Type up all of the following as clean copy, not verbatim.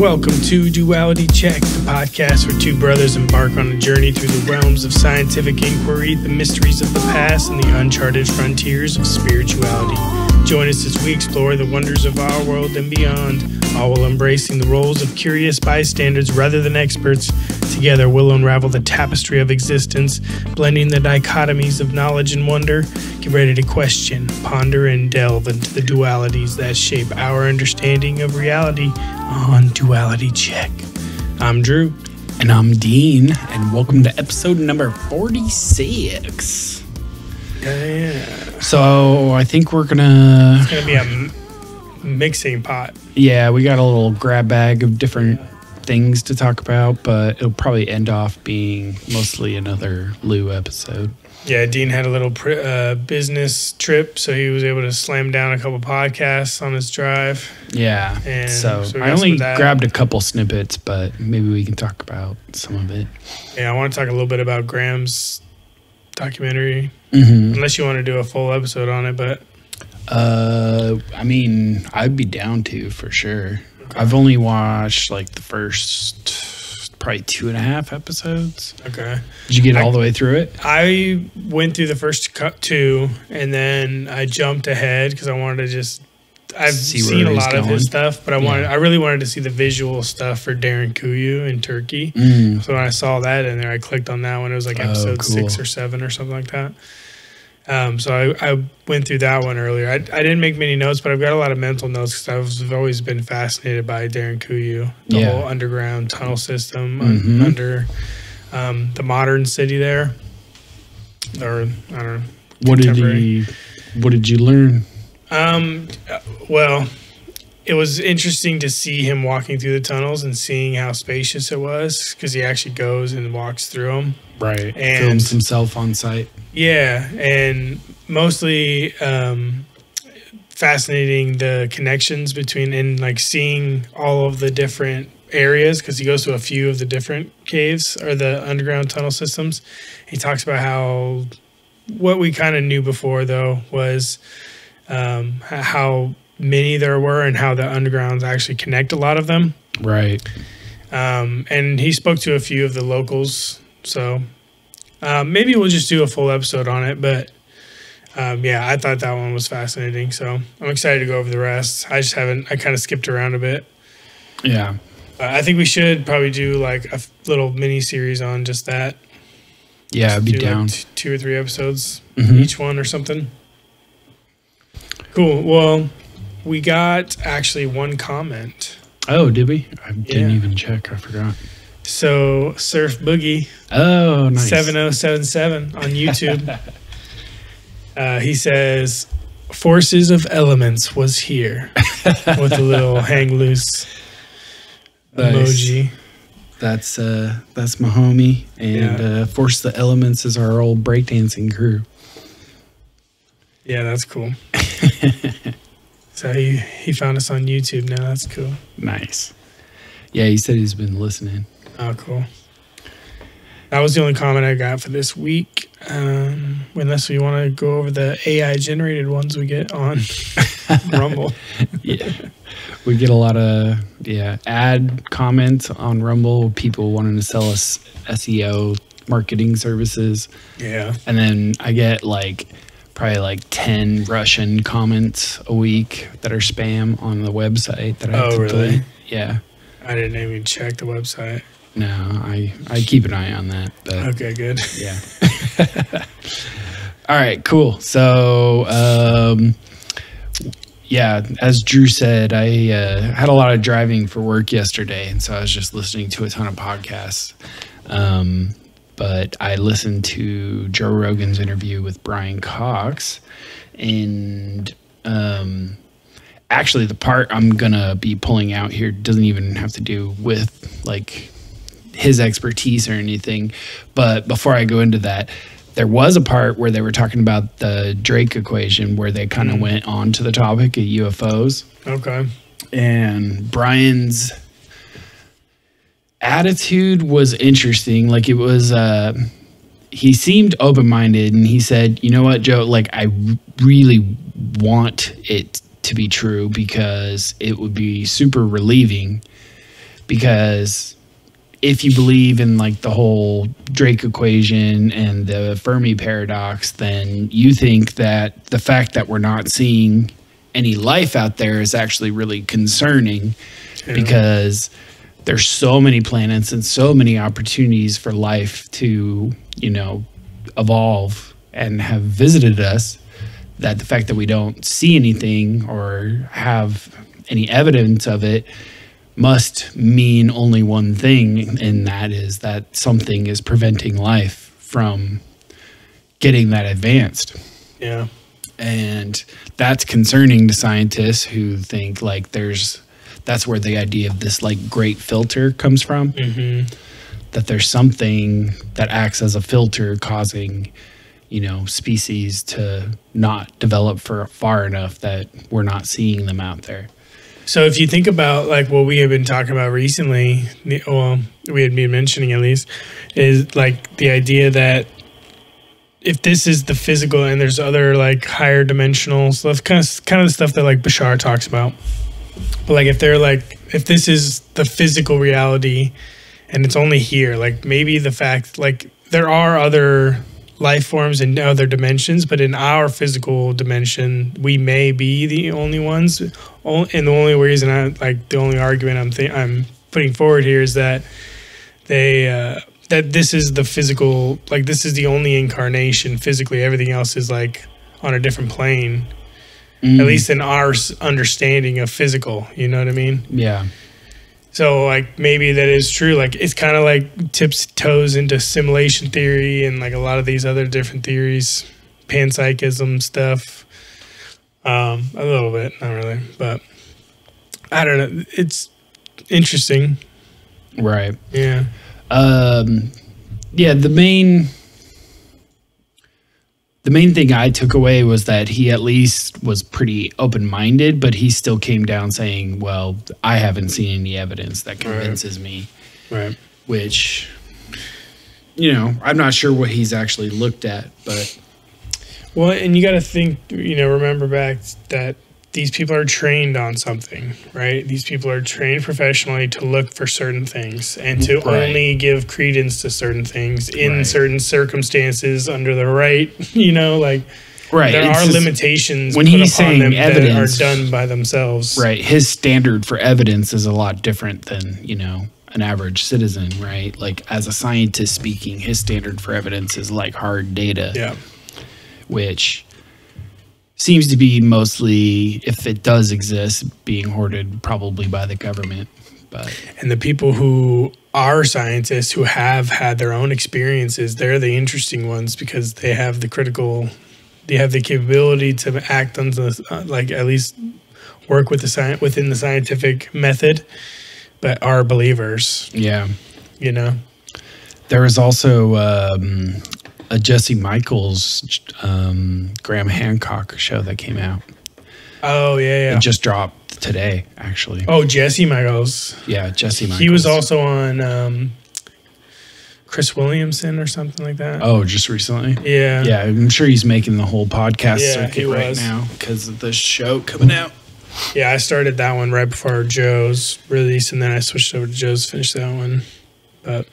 Welcome to Duality Check, the podcast where two brothers embark on a journey through the realms of scientific inquiry, the mysteries of the past, and the uncharted frontiers of spirituality. Join us as we explore the wonders of our world and beyond, all while embracing the roles of curious bystanders rather than experts. Together, we'll unravel the tapestry of existence, blending the dichotomies of knowledge and wonder. Get ready to question, ponder, and delve into the dualities that shape our understanding of reality on Duality Check. I'm Drew. And I'm Dean, and welcome to episode number 46. Yeah. So I think we're gonna... It's gonna be a mixing pot. Yeah, we got a little grab bag of different things to talk about, but it'll probably end off being mostly another Lue episode. Yeah, Dean had a little business trip, so he was able to slam down a couple podcasts on his drive. Yeah, and so I only grabbed a couple snippets, but maybe we can talk about some of it. Yeah, I want to talk a little bit about Graham's documentary, unless you want to do a full episode on it, but... I mean, I'd be down to, for sure. Okay. I've only watched, like, the first... probably 2.5 episodes. Okay. Did you get all the way through it? I went through the first two, and then I jumped ahead because I wanted to just... I've seen a lot of his stuff, but I really wanted to see the visual stuff for Darren Kuyu in Turkey. So when I saw that in there, I clicked on that one. It was like episode 6 or 7 or something like that. So I went through that one earlier. I didn't make many notes, but I've got a lot of mental notes because I've always been fascinated by Darren Kuyu, the whole underground tunnel system under the modern city there. Or I don't know. What did you learn? Well, it was interesting to see him walking through the tunnels and seeing how spacious it was because he actually goes and walks through them. Right. And films himself on site. Yeah. And mostly fascinating the connections between and like seeing all of the different areas because he goes to a few of the different caves or the underground tunnel systems. He talks about how what we kind of knew before, though, was how many there were and how the undergrounds actually connect a lot of them. Right. And he spoke to a few of the locals. So maybe we'll just do a full episode on it. But yeah, I thought that one was fascinating. So I'm excited to go over the rest. I kind of skipped around a bit. Yeah. I think we should probably do like a little mini series on just that. Yeah, I'd be down. Like 2 or 3 episodes, each one or something. Cool. Well, we got actually one comment. Oh, did we? I didn't even check. I forgot. So, Surf Boogie. Oh, nice. 7077 on YouTube. He says, Forces of Elements was here with a little hang loose emoji. That's my homie. And Force of the Elements is our old breakdancing crew. Yeah, that's cool. So he found us on YouTube now. That's cool. Nice. Yeah, he said he's been listening. Oh, cool. That was the only comment I got for this week. Unless we want to go over the AI-generated ones we get on Rumble. Yeah. We get a lot of ad comments on Rumble. People wanting to sell us SEO marketing services. Yeah. And then I get probably like 10 Russian comments a week that are spam on the website that I have to delete. Yeah. I didn't even check the website. No, I keep an eye on that. But okay, good. Yeah. All right, cool. So, yeah, as Drew said, I had a lot of driving for work yesterday, and so I was just listening to a ton of podcasts. But I listened to Joe Rogan's interview with Brian Cox, and actually the part I'm going to be pulling out here doesn't even have to do with like his expertise or anything. But before I go into that, there was a part where they were talking about the Drake equation where they kind of went on to the topic of UFOs. Okay. And Brian's attitude was interesting. Like it was, he seemed open-minded, and he said, you know what, Joe, like I really want it to be true because it would be super relieving because if you believe in like the whole Drake equation and the Fermi paradox, then you think that the fact that we're not seeing any life out there is actually really concerning, because there's so many planets and so many opportunities for life to, you know, evolve and have visited us, that the fact that we don't see anything or have any evidence of it must mean only one thing, and that is that something is preventing life from getting that advanced. Yeah. And that's concerning to scientists who think like that's where the idea of this like great filter comes from. That there's something that acts as a filter causing, you know, species to not develop for far enough that we're not seeing them out there. So if you think about like what we have been talking about recently, well, we had been mentioning at least, is like the idea that if this is the physical and there's other like higher dimensional stuff, kind of the stuff that like Bashar talks about. But like if they're like, if this is the physical reality and it's only here, like maybe the fact like there are other life forms in other dimensions, but in our physical dimension, we may be the only ones. And the only reason the only argument I'm putting forward here is that that this is the physical, like this is the only incarnation physically. Everything else is like on a different plane, at least in our understanding of physical. You know what I mean? Yeah. So like maybe that is true. Like it's kind of like tips toes into simulation theory and like a lot of these other different theories, panpsychism stuff. A little bit, not really, but I don't know. It's interesting, right? Yeah. Yeah. The main thing I took away was that he at least was pretty open-minded, but he still came down saying, well, I haven't seen any evidence that convinces me. Right. Which, you know, I'm not sure what he's actually looked at, but. Well, and you got to think, you know, remember back that these people are trained on something, right? These people are trained professionally to look for certain things and to only give credence to certain things in certain circumstances under the right, you know, like there are limitations when he's saying them evidence that are done by themselves. Right. His standard for evidence is a lot different than, you know, an average citizen, right? Like as a scientist speaking, his standard for evidence is like hard data. Yeah. Which seems to be mostly, if it does exist, being hoarded probably by the government. And the people who are scientists who have had their own experiences, they're the interesting ones because they have the capability to act on the, like at least work with within the scientific method, but are believers. Yeah. You know? There was also a Jesse Michels, Graham Hancock show that came out. Oh, yeah. It just dropped today, actually. Oh, Jesse Michels. Yeah, Jesse Michels. He was also on Chris Williamson or something like that. Oh, just recently? Yeah. Yeah, I'm sure he's making the whole podcast circuit right now because of the show coming out. Yeah, I started that one right before Joe's release, and then I switched over to Joe's, finished that one. But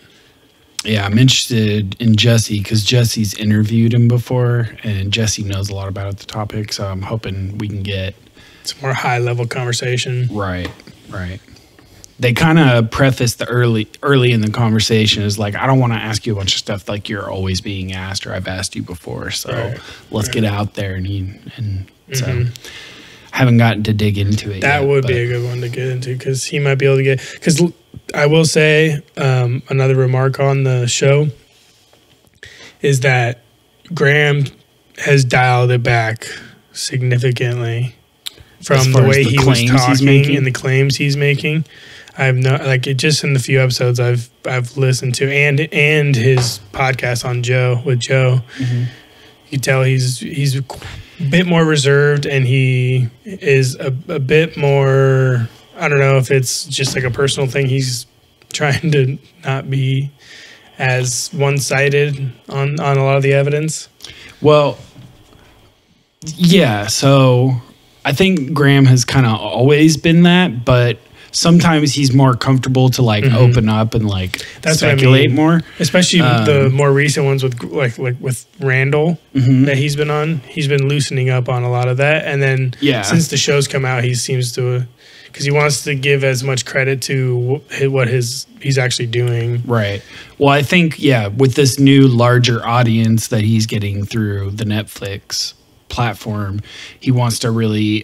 yeah, I'm interested in Jesse because Jesse's interviewed him before, and Jesse knows a lot about the topic, so I'm hoping we can get some more high-level conversation. Right. They kind of preface the early in the conversation is like, I don't want to ask you a bunch of stuff like you're always being asked or I've asked you before, so let's get out there. And so I haven't gotten to dig into it That would be a good one to get into because he might be able to get, because I will say another remark on the show is that Graham has dialed it back significantly from the way he was talking and the claims he's making. I've not just in the few episodes I've listened to and his podcast on Joe with Joe. You can tell he's a bit more reserved and he is a bit more. I don't know if it's just like a personal thing. He's trying to not be as one-sided on a lot of the evidence. Well, yeah. So I think Graham has kind of always been that, but sometimes he's more comfortable to like open up and like speculate more. Especially the more recent ones with like with Randall that he's been on. He's been loosening up on a lot of that. And then since the show's come out, he seems to, because he wants to give as much credit to what he's actually doing. Right. Well, I think, with this new larger audience that he's getting through the Netflix platform, he wants to really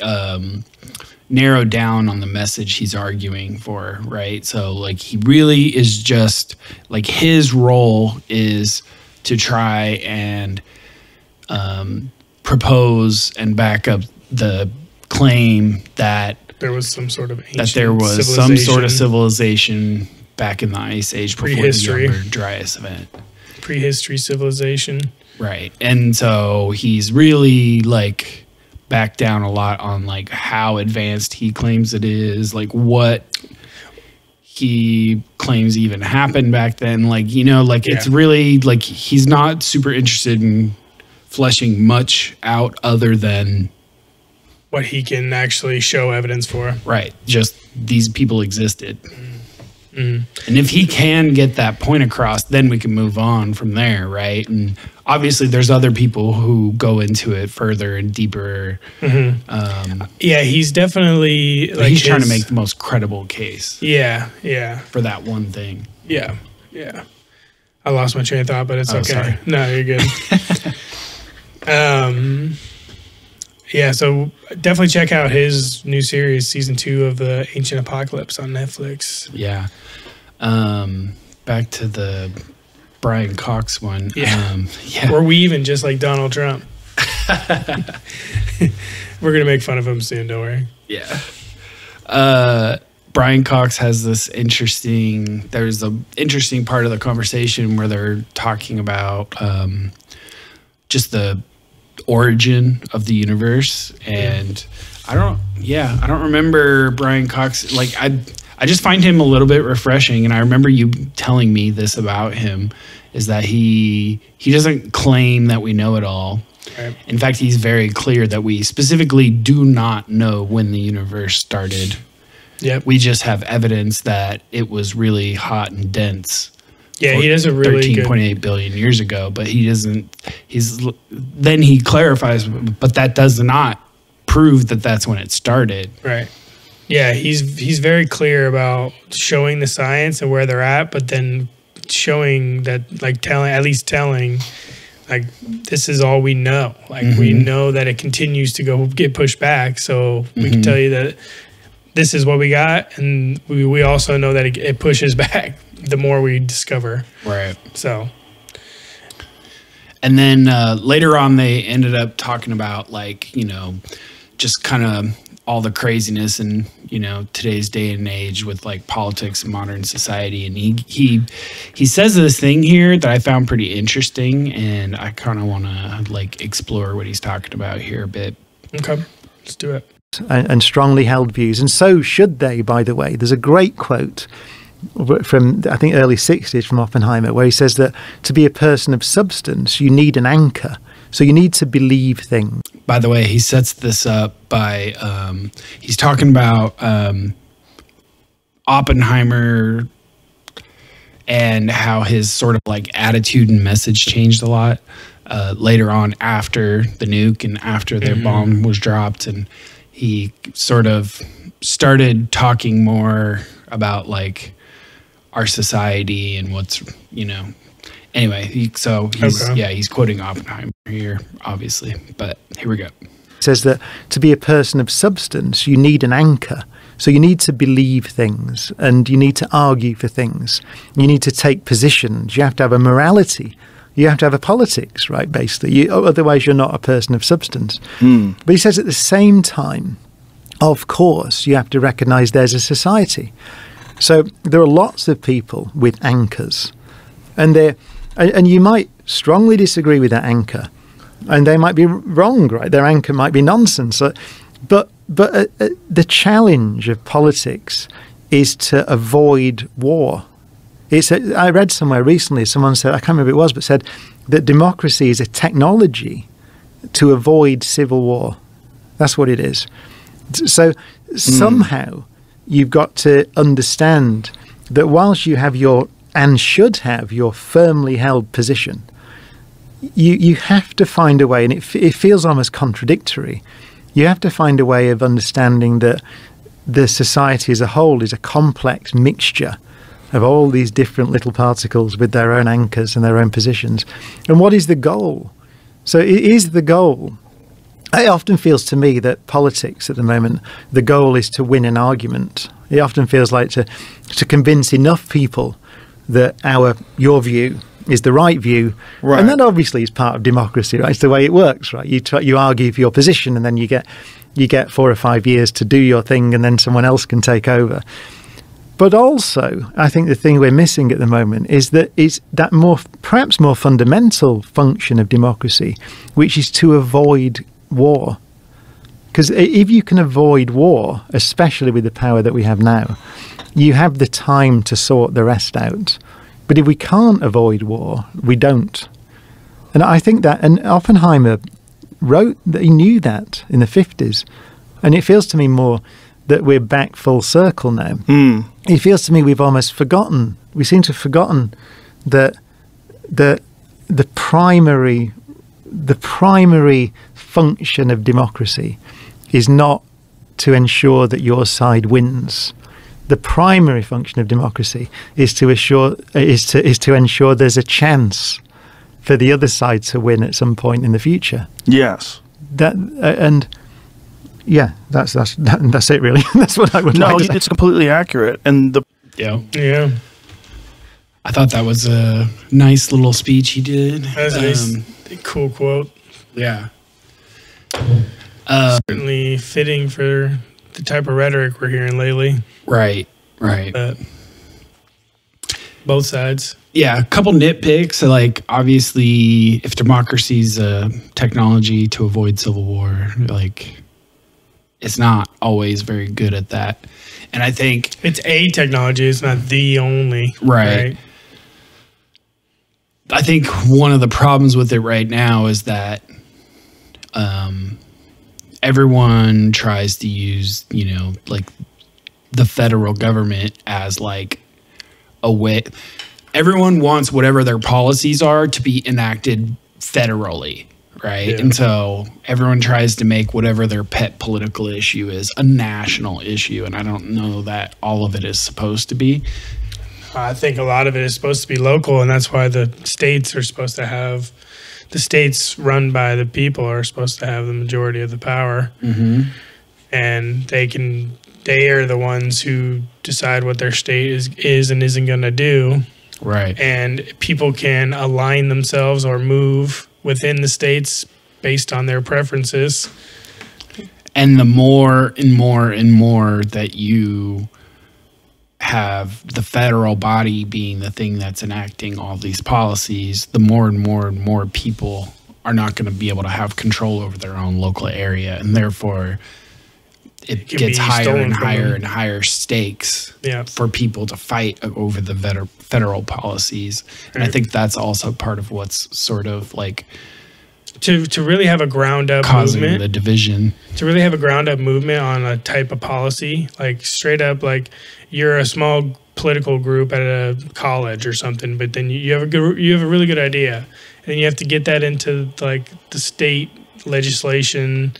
narrow down on the message he's arguing for, right? So like he really is just like, his role is to try and propose and back up the claim that there was some sort of civilization back in the Ice Age before the Younger Dryas event. Prehistory civilization. Right. And so he's really like backed down a lot on like how advanced he claims it is, like what he claims even happened back then. Like, you know, like it's really like he's not super interested in fleshing much out other than what he can actually show evidence for. Right. Just these people existed. And if he can get that point across, then we can move on from there, right? And obviously there's other people who go into it further and deeper. He's definitely like he's trying to make the most credible case. For that one thing. I lost my train of thought, but it's okay. Sorry. No, you're good. So definitely check out his new series, season 2 of the Ancient Apocalypse on Netflix. Back to the Brian Cox one. Or we even just like Donald Trump. We're going to make fun of him soon, don't worry. Brian Cox has this there's an interesting part of the conversation where they're talking about just the origin of the universe. And I don't remember Brian Cox. Like I just find him a little bit refreshing. And I remember you telling me this about him, is that he doesn't claim that we know it all. Right. In fact, he's very clear that we specifically do not know when the universe started. We just have evidence that it was really hot and dense. He does a really 13.8 billion years ago, but he clarifies, but that does not prove that that's when it started. Right. He's very clear about showing the science and where they're at, but then showing that, like telling, like, this is all we know. Like we know that it continues to get pushed back. So we can tell you that this is what we got. And we also know that it pushes back the more we discover. Right. So. And then later on, they ended up talking about, like, you know, just kind of all the craziness in, you know, today's day and age with like politics and modern society. And he says this thing here that I found pretty interesting, and I kind of want to like explore what he's talking about here a bit. Okay, let's do it. And strongly held views, and so should they, by the way. There's a great quote from, I think, early 60s from Oppenheimer, where he says that to be a person of substance, you need an anchor. So you need to believe things. By the way, he sets this up by, he's talking about Oppenheimer and how his sort of like attitude and message changed a lot later on after the nuke and after their bomb was dropped. And he sort of started talking more about like our society and what's, you know. Anyway, he's quoting Oppenheimer here, obviously, but here we go. It says that to be a person of substance, you need an anchor. So you need to believe things, and you need to argue for things. You need to take positions. You have to have a morality. You have to have a politics, right, basically. Otherwise, you're not a person of substance. But he says at the same time, of course, you have to recognize there's a society. So there are lots of people with anchors, and you might strongly disagree with that anchor, and they might be wrong, right? Their anchor might be nonsense. But the challenge of politics is to avoid war. I read somewhere recently, someone said, I can't remember who it was, but said that democracy is a technology to avoid civil war. That's what it is. So somehow you've got to understand that whilst you have your, and should have, your firmly held position, you have to find a way, and it feels almost contradictory, you have to find a way of understanding that the society as a whole is a complex mixture of all these different little particles with their own anchors and their own positions. And what is the goal? So it is the goal. It often feels to me that politics at the moment, the goal is to win an argument. It often feels like to convince enough people that your view is the right view. Right. And that obviously is part of democracy, right? It's the way it works, right? You argue for your position, and then you get 4 or 5 years to do your thing, and then someone else can take over. But also, I think the thing we're missing at the moment is that perhaps more fundamental function of democracy, which is to avoid war. Because if you can avoid war, especially with the power that we have now, you have the time to sort the rest out. But if we can't avoid war, we don't. And I think that, and Oppenheimer wrote that he knew that in the 50s. And it feels to me more that we're back full circle now. It feels to me we've almost forgotten, we seem to have forgotten that the primary function of democracy is not to ensure that your side wins. The primary function of democracy is to ensure there's a chance for the other side to win at some point in the future. Yes. Yeah, that's it really. That's what I would like to say. No, it's completely accurate. And yeah. I thought that was a nice little speech he did. That's a nice, cool quote. Yeah. Certainly fitting for the type of rhetoric we're hearing lately. Right. Both sides. Yeah, a couple nitpicks. So like, obviously, if democracy's a technology to avoid civil war, like, it's not always very good at that. And I think it's a technology, it's not the only. Right. I think one of the problems with it right now is that everyone tries to use, like the federal government as like a way. Everyone wants whatever their policies are to be enacted federally. Right. Yeah. And so everyone tries to make whatever their pet political issue is a national issue. And I don't know that all of it is supposed to be. I think a lot of it is supposed to be local. And that's why the states are supposed to have, the states run by the people are supposed to have the majority of the power. Mm-hmm. And they are the ones who decide what their state is and isn't going to do. Right. And people can align themselves or move within the states based on their preferences. And the more and more and more that you have the federal body being the thing that's enacting all these policies, the more and more and more people are not going to be able to have control over their own local area. And therefore, it gets higher and higher and higher stakes for people to fight over the federal policies. And I think that's also part of what's sort of like to really have a ground up causing movement, the division. To really have a ground up movement on a type of policy, like straight up, like you're a small political group at a college or something, but then you have a really good idea, and then you have to get that into like the state legislation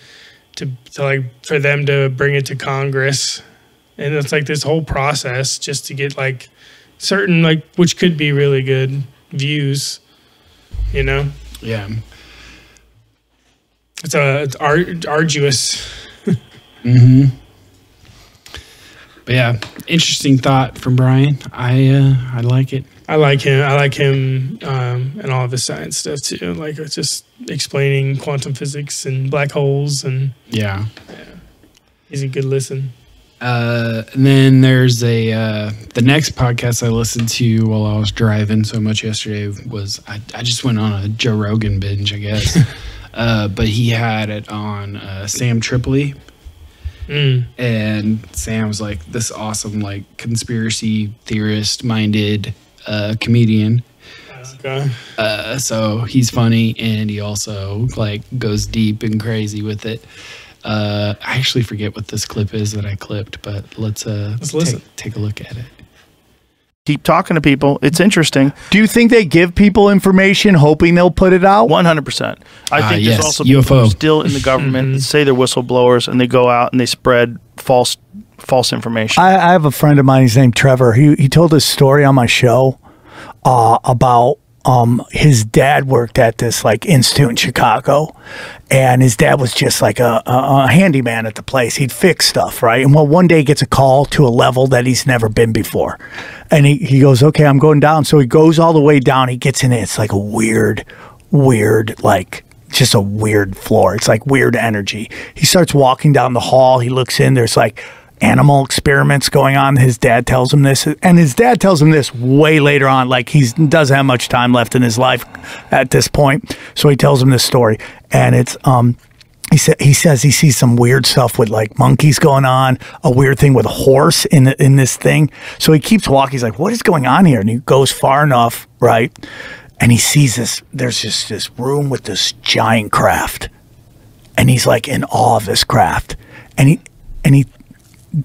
to like for them to bring it to Congress, and it's like this whole process just to get like certain like which could be really good views, Yeah. It's arduous. Mm-hmm. But yeah, interesting thought from Brian. I like it. I like him and all of his science stuff too. Like it's just explaining quantum physics and black holes and yeah. He's a good listen. And then there's the next podcast I listened to while I was driving so much yesterday was I just went on a Joe Rogan binge, I guess. But he had it on Sam Tripoli. And Sam's like this awesome like conspiracy theorist minded comedian. Okay. So he's funny and he also like goes deep and crazy with it. I actually forget what this clip is that I clipped, but let's listen. Take a look at it. Keep talking to people. It's interesting. Do you think they give people information hoping they'll put it out? 100%. I think there's also UFO. people still in the government that say they're whistleblowers and they go out and they spread false information. I have a friend of mine. He's named Trevor. He told this story on my show about his dad worked at this like institute in Chicago, and his dad was just like a handyman at the place. He'd fix stuff, right? And well, one day he gets a call to a level that he's never been before, and he goes, okay, I'm going down. So he goes all the way down. He gets in it. It's like a weird, like just a weird floor. It's like weird energy. He starts walking down the hall. He looks in. There's like animal experiments going on. His dad tells him this, and his dad tells him this way later on, like he doesn't have much time left in his life at this point, so he tells him this story. And it's he says he sees some weird stuff with like monkeys going on, a weird thing with a horse in this thing. So he keeps walking. He's like, what is going on here? And he goes far enough, right, and he sees this, there's just this room with this giant craft, and he's like in awe of this craft. And he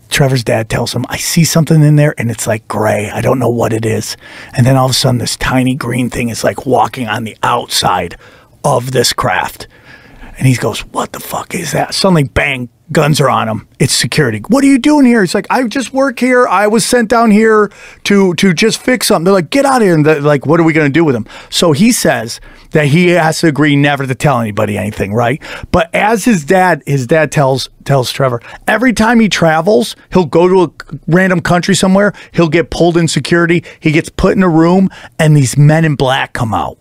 Trevor's dad tells him, I see something in there and it's like gray. I don't know what it is. And then all of a sudden this tiny green thing is like walking on the outside of this craft. And he goes, what the fuck is that? Suddenly, bang, guns are on him. It's security. What are you doing here? He's like, I just work here. I was sent down here to just fix something. They're like, get out of here. And they're like, what are we going to do with him? So he says that he has to agree never to tell anybody anything, right? But as his dad tells Trevor, every time he travels, he'll go to a random country somewhere, he'll get pulled in security, he gets put in a room, and these men in black come out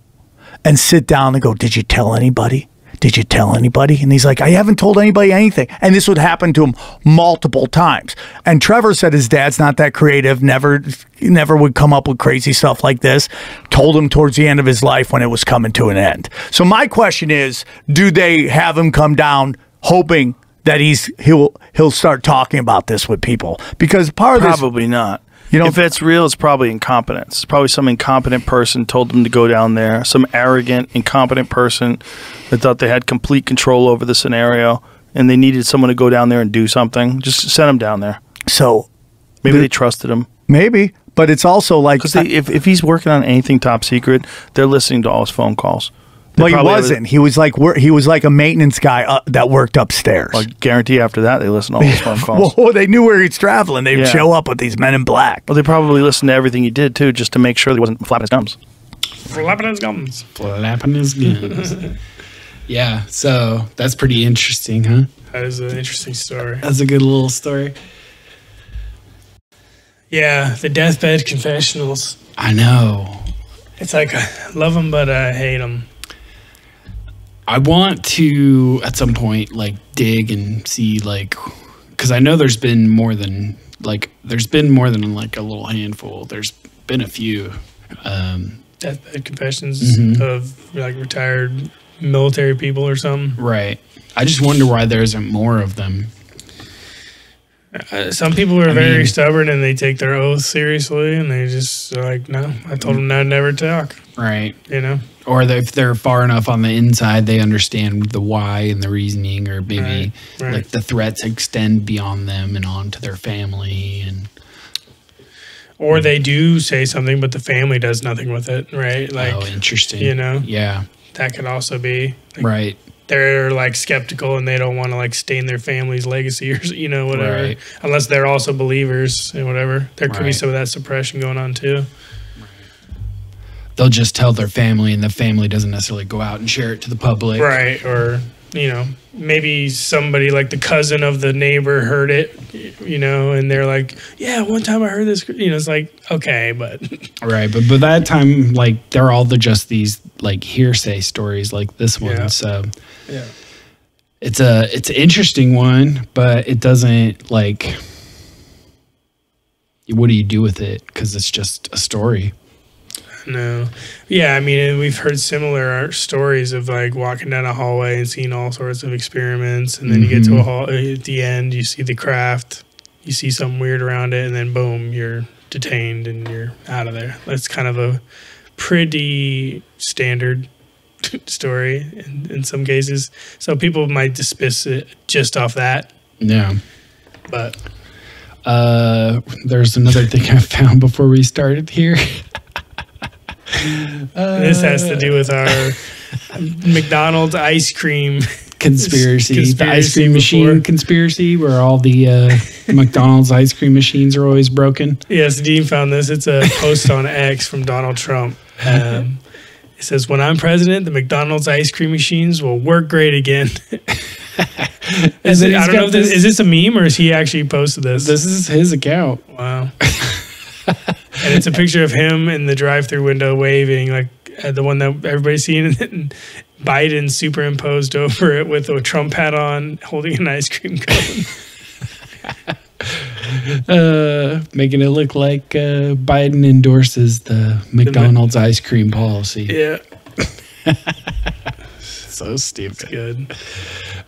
and sit down and go, did you tell anybody? Did you tell anybody? And he's like, I haven't told anybody anything. And this would happen to him multiple times. And Trevor said his dad's not that creative, never would come up with crazy stuff like this. Told him towards the end of his life when it was coming to an end. So my question is, do they have him come down hoping that he'll start talking about this with people? Because part of this, probably not. You know, if it's real, it's probably incompetence. It's probably some incompetent person told them to go down there. Some arrogant, incompetent person that thought they had complete control over the scenario and they needed someone to go down there and do something. Just send him down there. So maybe they trusted him. Maybe, but it's also like, because if he's working on anything top secret, they're listening to all his phone calls. Well, he wasn't. He was like a maintenance guy that worked upstairs. I guarantee after that they listened to all his phone calls. Well, they knew where he's traveling. They'd show up with these men in black. Well, they probably listened to everything he did too, just to make sure he wasn't flapping his gums. Flapping his gums. Flapping his gums. Yeah, so that's pretty interesting, huh? That is an interesting story. That's a good little story. Yeah, the deathbed confessionals. I know. It's like I love them, but I hate them. I want to, at some point, like, dig and see, like, because I know there's been more than, like, a little handful. There's been a few. Deathbed confessions of, like, retired military people or something. Right. I just wonder why there isn't more of them. Some people are very stubborn and they take their oath seriously and they just are like, no, I told them I'd never talk. Right. You know? Or if they're far enough on the inside, they understand the why and the reasoning, or maybe like the threats extend beyond them and on to their family. Or they do say something, but the family does nothing with it, right? Like, oh, interesting. You know? Yeah. That could also be. Like, right. They're like skeptical and they don't want to like stain their family's legacy or, you know, whatever. Right. Unless they're also believers and whatever. There could be some of that suppression going on too. They'll just tell their family and the family doesn't necessarily go out and share it to the public. Right. Or, you know, maybe somebody like the cousin of the neighbor heard it, you know, and they're like, yeah, one time I heard this, you know, it's like, okay, but. Right. But by that time, like, they're all just these like hearsay stories like this one. Yeah. So yeah, it's an interesting one, but it doesn't like, what do you do with it? Because it's just a story. No. Yeah, I mean, we've heard similar stories of like walking down a hallway and seeing all sorts of experiments, and then you get to a hall at the end, you see the craft, you see something weird around it, and then boom, you're detained and you're out of there. That's kind of a pretty standard story in some cases. So people might dismiss it just off that. Yeah. But there's another thing I found before we started here. This has to do with our McDonald's ice cream conspiracy. The ice cream machine conspiracy, where all the McDonald's ice cream machines are always broken. Yes, Dean found this. It's a post on X from Donald Trump. It says, "When I'm president, the McDonald's ice cream machines will work great again." I don't know if is this a meme or is he actually posted this? This is his account. Wow. And it's a picture of him in the drive-through window waving, like the one that everybody's seen, and Biden superimposed over it with a Trump hat on, holding an ice cream cone. Making it look like Biden endorses the McDonald's ice cream policy. Yeah. So stupid. That's good.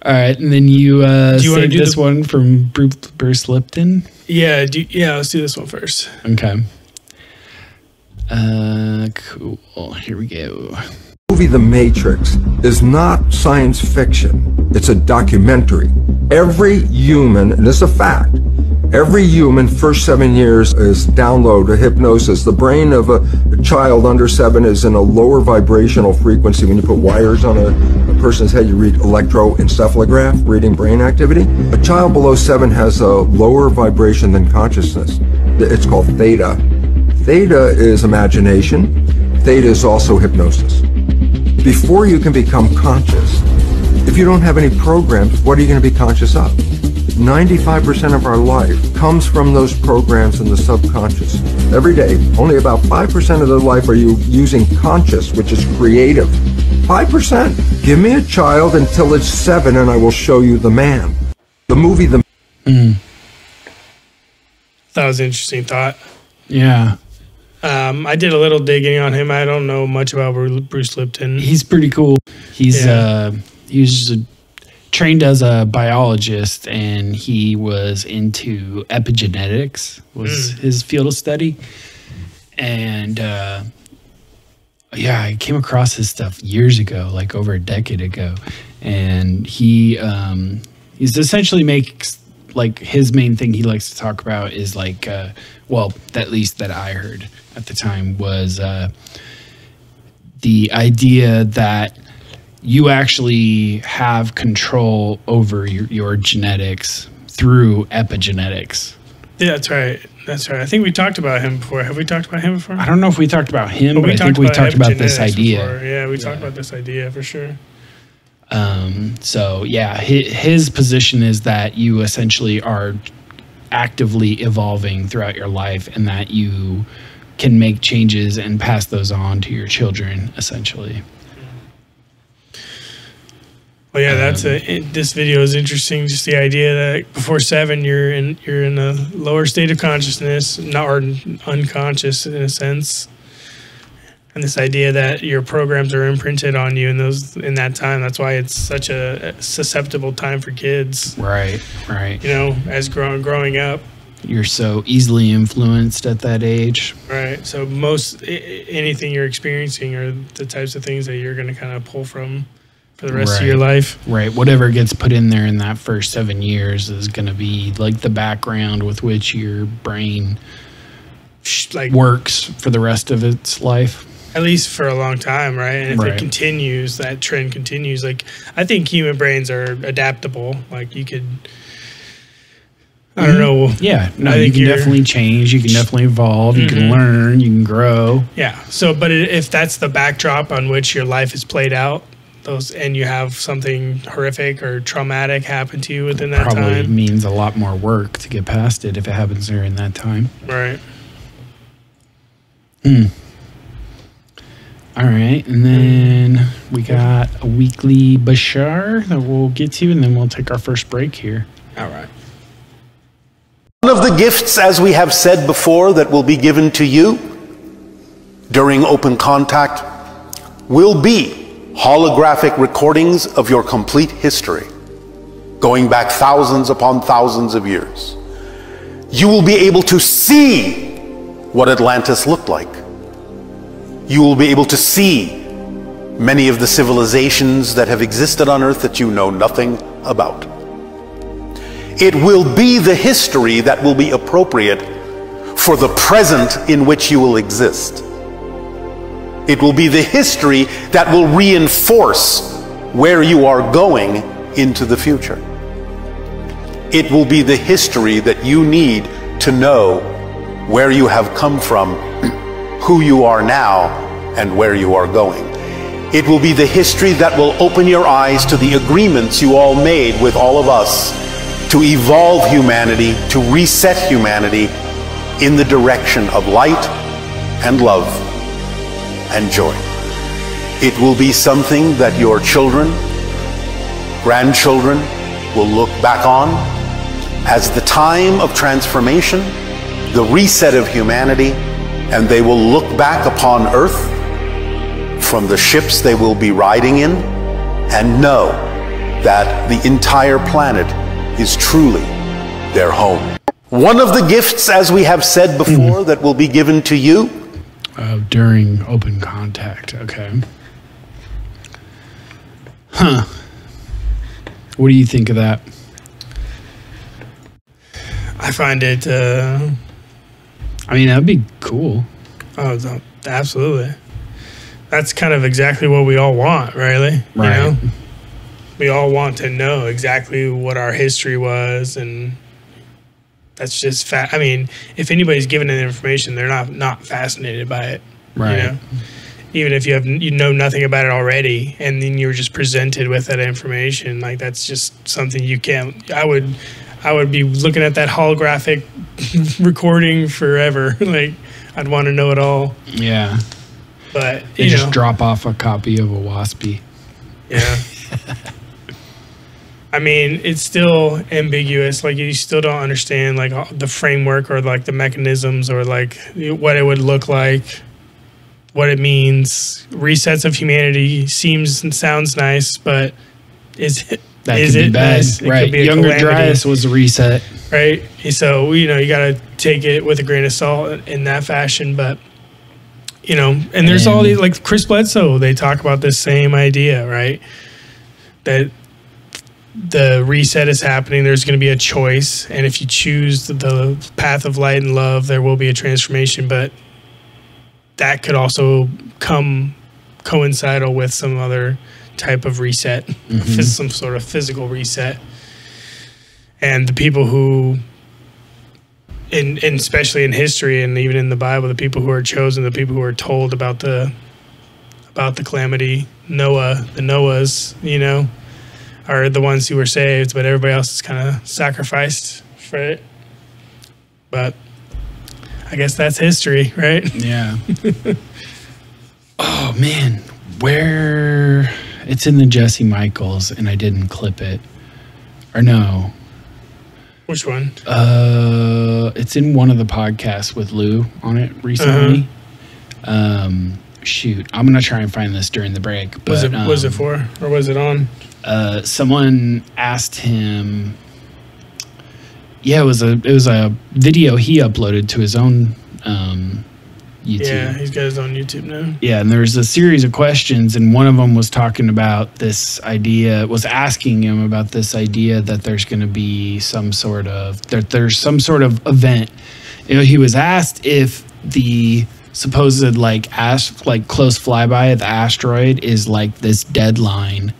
All right, and then you saved this one from Bruce Lipton? Yeah, let's do this one first. Okay. Cool. Here we go. The movie The Matrix is not science fiction. It's a documentary. Every human, and this is a fact, every human first 7 years is download a hypnosis. The brain of a child under 7 is in a lower vibrational frequency. When you put wires on a person's head, you read electroencephalograph, reading brain activity. A child below 7 has a lower vibration than consciousness. It's called theta. Theta is imagination. Theta is also hypnosis. Before you can become conscious, if you don't have any programs, what are you going to be conscious of? 95% of our life comes from those programs in the subconscious. Every day, only about 5% of the life are you using conscious, which is creative. 5%. Give me a child until it's 7 and I will show you the man. The movie The... That was an interesting thought. Yeah. I did a little digging on him. I don't know much about Bruce Lipton. He's pretty cool. He's trained as a biologist, and he was into epigenetics, was his field of study. And I came across his stuff years ago, like over a decade ago. And he's essentially makes, like, his main thing he likes to talk about is like, well, at least that I heard at the time, was the idea that you actually have control over your genetics through epigenetics. Yeah, that's right. That's right. I think we talked about him before. Have we talked about him before? I don't know if we talked about him, but I think we talked about this idea. Before. Yeah, we talked about this idea for sure. So yeah, his position is that you essentially are actively evolving throughout your life, and that you can make changes and pass those on to your children, essentially. Well, yeah, this video is interesting. Just the idea that before 7, you're in a lower state of consciousness, or unconscious in a sense, and this idea that your programs are imprinted on you in that time. That's why it's such a susceptible time for kids. Right. You know, as growing up, you're so easily influenced at that age. Right. So anything you're experiencing are the types of things that you're going to kind of pull from for the rest of your life. Right. Whatever gets put in there in that first 7 years is going to be like the background with which your brain works for the rest of its life. At least for a long time, right? And if it continues, that trend continues. Like, I think human brains are adaptable. Like, you could, I don't know. Yeah. No, you can definitely change. You can definitely evolve. You can learn. You can grow. Yeah. So, but if that's the backdrop on which your life is played out, and you have something horrific or traumatic happen to you within that time, probably means a lot more work to get past it if it happens during that time. Right. All right, and then we got a weekly Bashar that we'll get to, and then we'll take our first break here. All right. One of the gifts, as we have said before, that will be given to you during open contact will be holographic recordings of your complete history, going back thousands upon thousands of years. You will be able to see what Atlantis looked like. You will be able to see many of the civilizations that have existed on Earth that you know nothing about. It will be the history that will be appropriate for the present in which you will exist. It will be the history that will reinforce where you are going into the future. It will be the history that you need to know where you have come from, who you are now, and where you are going. It will be the history that will open your eyes to the agreements you all made with all of us to evolve humanity, to reset humanity in the direction of light and love and joy. It will be something that your children, grandchildren will look back on as the time of transformation, the reset of humanity, and they will look back upon Earth from the ships they will be riding in and know that the entire planet is truly their home. One of the gifts, as we have said before, that will be given to you during open contact. Okay. Huh. What do you think of that? I find it, I mean, that'd be cool. Oh, absolutely. That's kind of exactly what we all want, really. Right. You know? We all want to know exactly what our history was, and that's just I mean, if anybody's given that information, they're not fascinated by it. Right. You know? Even if you know nothing about it already, and then you're just presented with that information, like that's just something you can't. I would be looking at that holographic recording forever. Like I'd want to know it all. Yeah. But they just drop off a copy of a Waspy. Yeah. I mean, it's still ambiguous. Like you still don't understand like the framework or like the mechanisms or like what it would look like, what it means. Resets of humanity seems and sounds nice, but is it bad? Nice? It right. could be a Younger calamity. Dryas was a reset. Right. So you got to take it with a grain of salt in that fashion, but. And there's all these, like Chris Bledsoe, they talk about this same idea, right? That the reset is happening, there's going to be a choice, and if you choose the path of light and love, there will be a transformation, but that could also coincide with some other type of reset, some sort of physical reset. And the people who... And especially in history and even in the Bible, the people who are chosen, the people who are told about the calamity, the Noahs, are the ones who were saved, but everybody else is kind of sacrificed for it. But I guess that's history, right? Yeah. Oh man, where it's in the Jesse Michels, and I didn't clip it, or no. Which one? It's in one of the podcasts with Lue on it recently. Shoot, I'm gonna try and find this during the break. But, was it for, or was it on? Someone asked him. Yeah, it was a video he uploaded to his own YouTube. Yeah, he's got his own YouTube now. Yeah, and there's a series of questions, and one of them was talking about this idea, was asking him about this idea that there's going to be some sort of, there's some sort of event. He was asked if the supposed close flyby of the asteroid is like this deadline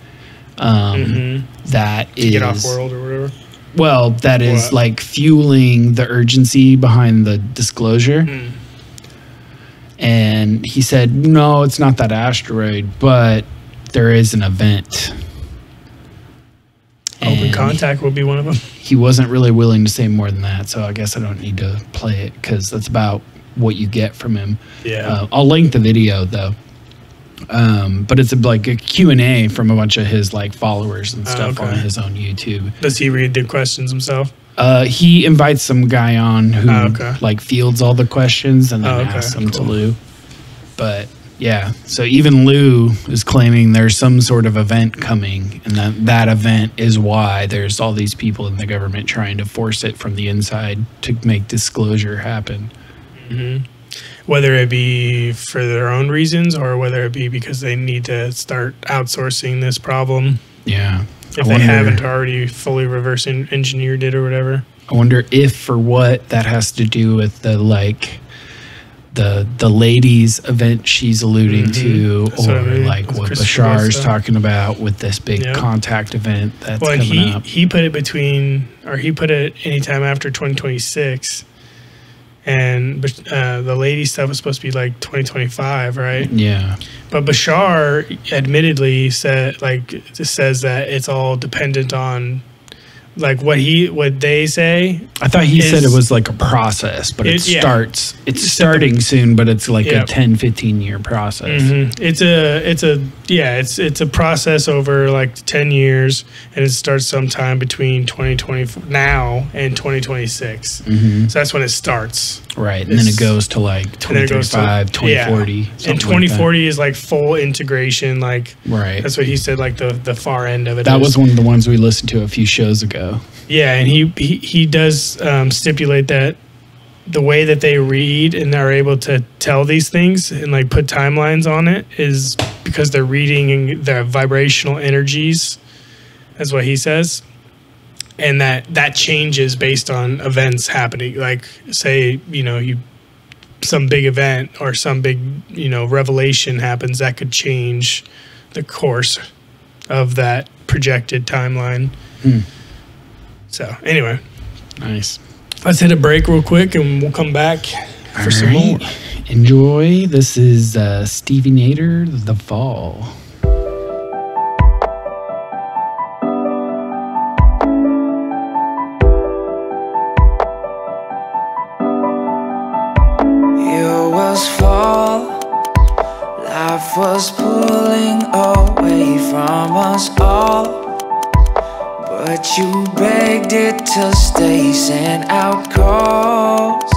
that is... Get off world or whatever. Well, that is like fueling the urgency behind the disclosure. And he said, no, it's not that asteroid, but there is an event. Open contact will be one of them. He wasn't really willing to say more than that, so I guess I don't need to play it because that's about what you get from him. Yeah. I'll link the video, though. But it's like a Q&A from a bunch of his followers and stuff on his own YouTube. Does he read the questions himself? He invites some guy on who fields all the questions and then asks them to Lue. But yeah, so even Lue is claiming there's some sort of event coming, and that event is why there's all these people in the government trying to force it from the inside to make disclosure happen. Whether it be for their own reasons or whether it be because they need to start outsourcing this problem. Yeah. If they haven't already fully reverse engineered it or whatever. I wonder if or what that has to do with the the ladies event she's alluding to, That's or what I mean. like That's what Christopher Bashar's stuff. talking about with this big contact event that's coming up. He put it he put it anytime after 2026. And the lady stuff was supposed to be like 2025, right? Yeah. But Bashar admittedly says that it's all dependent on like what they say. I thought he said it was like a process, but it's starting soon, but it's like a 10-15 year process. It's a process over like 10 years, and it starts sometime between 2020 now and 2026. So that's when it starts. Right. And then it goes to like 2035, 2040. And 2040 is like full integration. Like, right. That's what he said, like the far end of it. That was one of the ones we listened to a few shows ago. Yeah, and he does stipulate that the way that they read and are able to tell these things and like put timelines on it is because they're reading the vibrational energies. That's what he says. And that changes based on events happening. Like, say, some big event or some big, revelation happens that could change the course of that projected timeline. So, anyway. Nice. Let's hit a break real quick and we'll come back for some more. Enjoy. This is Stevie Nader, The Fall. Life was pulling away from us all, but you begged it to stay, sent out calls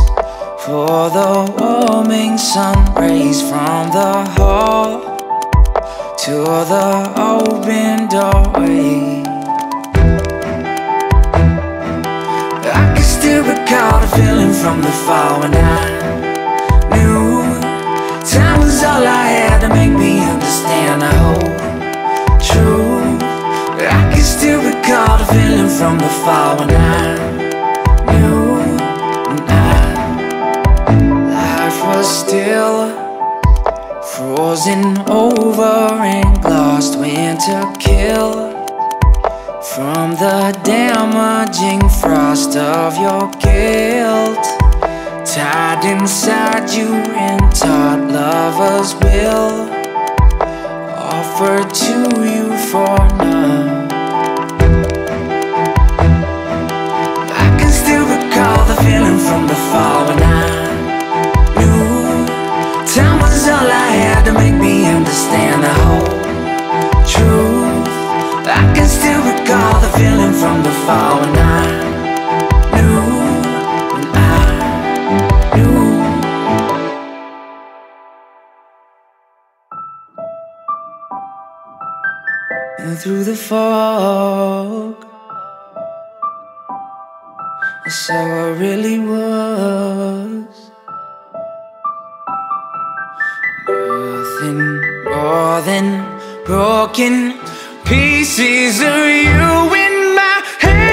for the warming sun rays from the hall to the open doorway. I can still recall the feeling from the fall when I knew time was all I had to make me understand the whole truth. I can still recall the feeling from the fall when I knew life was still frozen over and glossed winter kill from the damaging frost of your guilt. Tied inside you and taught lovers will offer to you for now. I can still recall the feeling from the fall when I knew time was all I had to make me understand the whole truth. I can still recall the feeling from the fall when I knew. And through the fog, I saw I really was nothing more than broken pieces of you in my hand.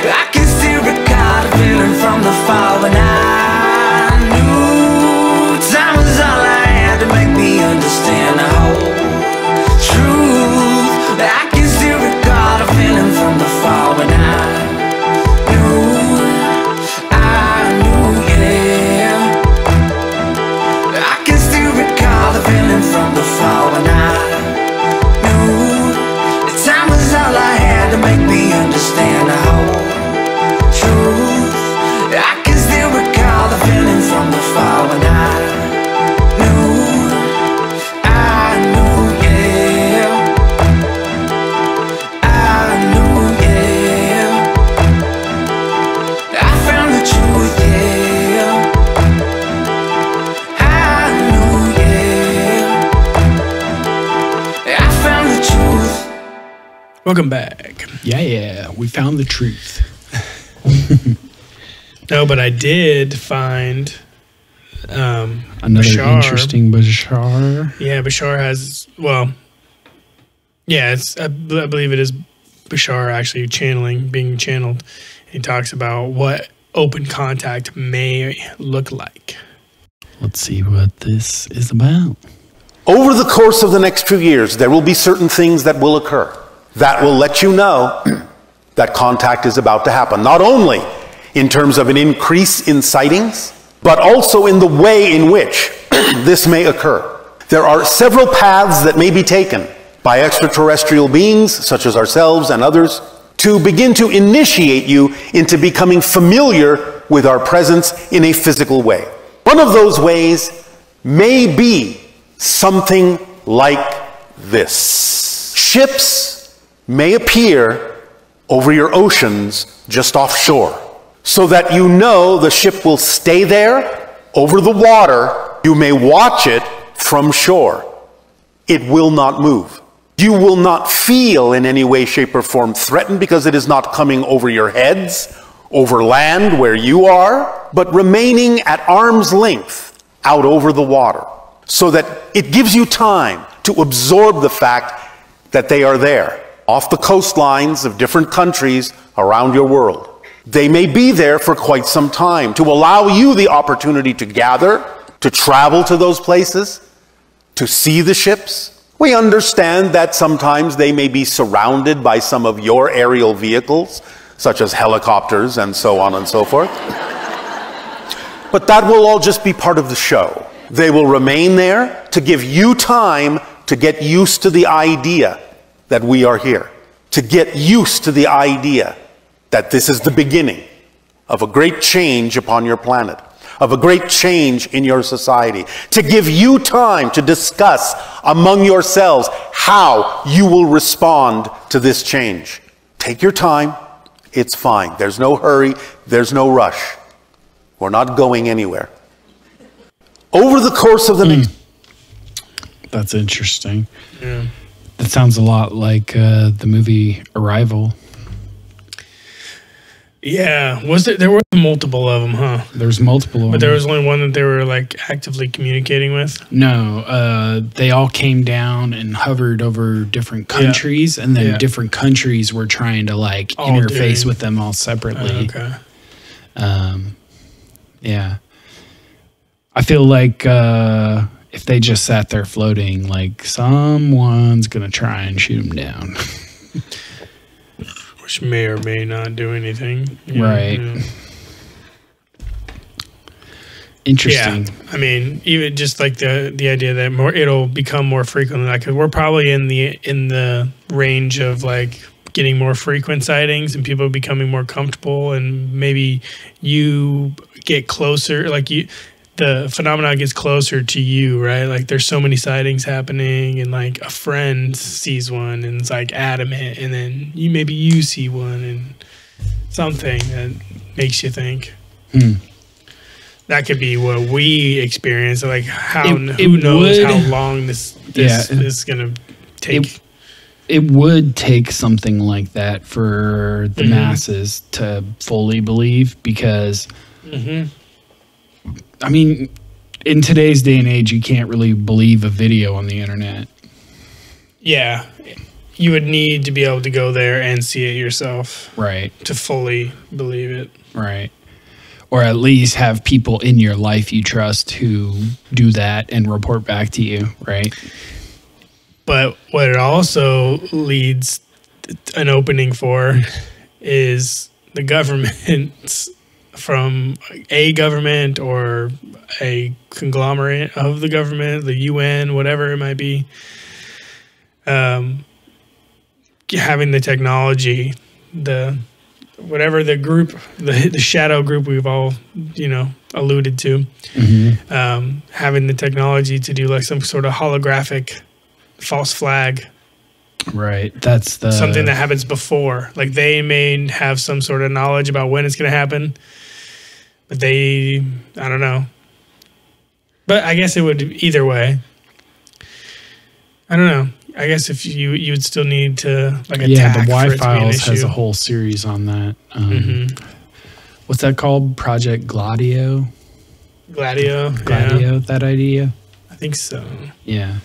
I can still recall the feeling from the fall when I knew time was all I had to make me understand the whole truth. I can still recall the feeling from the fall when I knew, yeah. I can still recall the feeling from the fall when I knew that time was all I had to make me understand the whole truth. I can still recall the feeling from the fall when I knew, yeah. I knew, yeah. I found the truth, yeah. I knew, yeah. I found the truth. Welcome back. Yeah, we found the truth. No, but I did find Another Bashar. interesting Bashar. Yeah, Bashar has, well, yeah, it's I believe it is Bashar actually being channeled. He talks about what open contact may look like. Let's see what this is about. Over the course of the next few years, there will be certain things that will occur that will let you know that contact is about to happen. Not only in terms of an increase in sightings, but also in the way in which this may occur. There are several paths that may be taken by extraterrestrial beings, such as ourselves and others, to begin to initiate you into becoming familiar with our presence in a physical way. One of those ways may be something like this. Ships may appear over your oceans just offshore, so that you know the ship will stay there over the water. You may watch it from shore. It will not move. You will not feel in any way, shape, or form threatened because it is not coming over your heads, over land where you are, but remaining at arm's length out over the water, so that it gives you time to absorb the fact that they are there, off the coastlines of different countries around your world. They may be there for quite some time to allow you the opportunity to gather, to travel to those places, to see the ships. We understand that sometimes they may be surrounded by some of your aerial vehicles, such as helicopters and so on and so forth. But that will all just be part of the show. They will remain there to give you time to get used to the idea that we are here, to get used to the idea that this is the beginning of a great change upon your planet, of a great change in your society, to give you time to discuss among yourselves how you will respond to this change. Take your time. It's fine. There's no hurry. There's no rush. We're not going anywhere. Over the course of the next... That's interesting. Yeah. That sounds a lot like the movie Arrival. Yeah, there were multiple of them, huh? There's multiple of them. But there was only one that they were like actively communicating with? No, they all came down and hovered over different countries, and then different countries were trying to like all interface with them all separately. Okay. Yeah. I feel like if they just sat there floating, like someone's going to try and shoot them down. Which may or may not do anything. Right. Yeah. Interesting. Yeah. I mean, even just like the idea that it'll become more frequent. Like we're probably in the range of like getting more frequent sightings and people becoming more comfortable, and maybe you get closer, like the phenomenon gets closer to you, right? Like there's so many sightings happening, and like a friend sees one and it's like adamant, and then maybe you see one and something that makes you think. That could be what we experience. Like who knows how long this is going to take. It would take something like that for the masses to fully believe, because I mean, in today's day and age, you can't really believe a video on the internet. Yeah. You would need to be able to go there and see it yourself. Right. To fully believe it. Right. Or at least have people in your life you trust who do that and report back to you, right? But what it also leads an opening for is the government, from a government or a conglomerate of the government, the UN, whatever it might be, having the technology, whatever the group, the shadow group we've all, alluded to, having the technology to do like some sort of holographic false flag. Right. That's something that happens before. Like they may have some sort of knowledge about when it's going to happen, but I don't know. But I guess it would either way. I don't know. I guess if you would still need to like attack. Yeah, the Y Files has a whole series on that. what's that called? Project Gladio? Gladio, that idea? I think so. Yeah.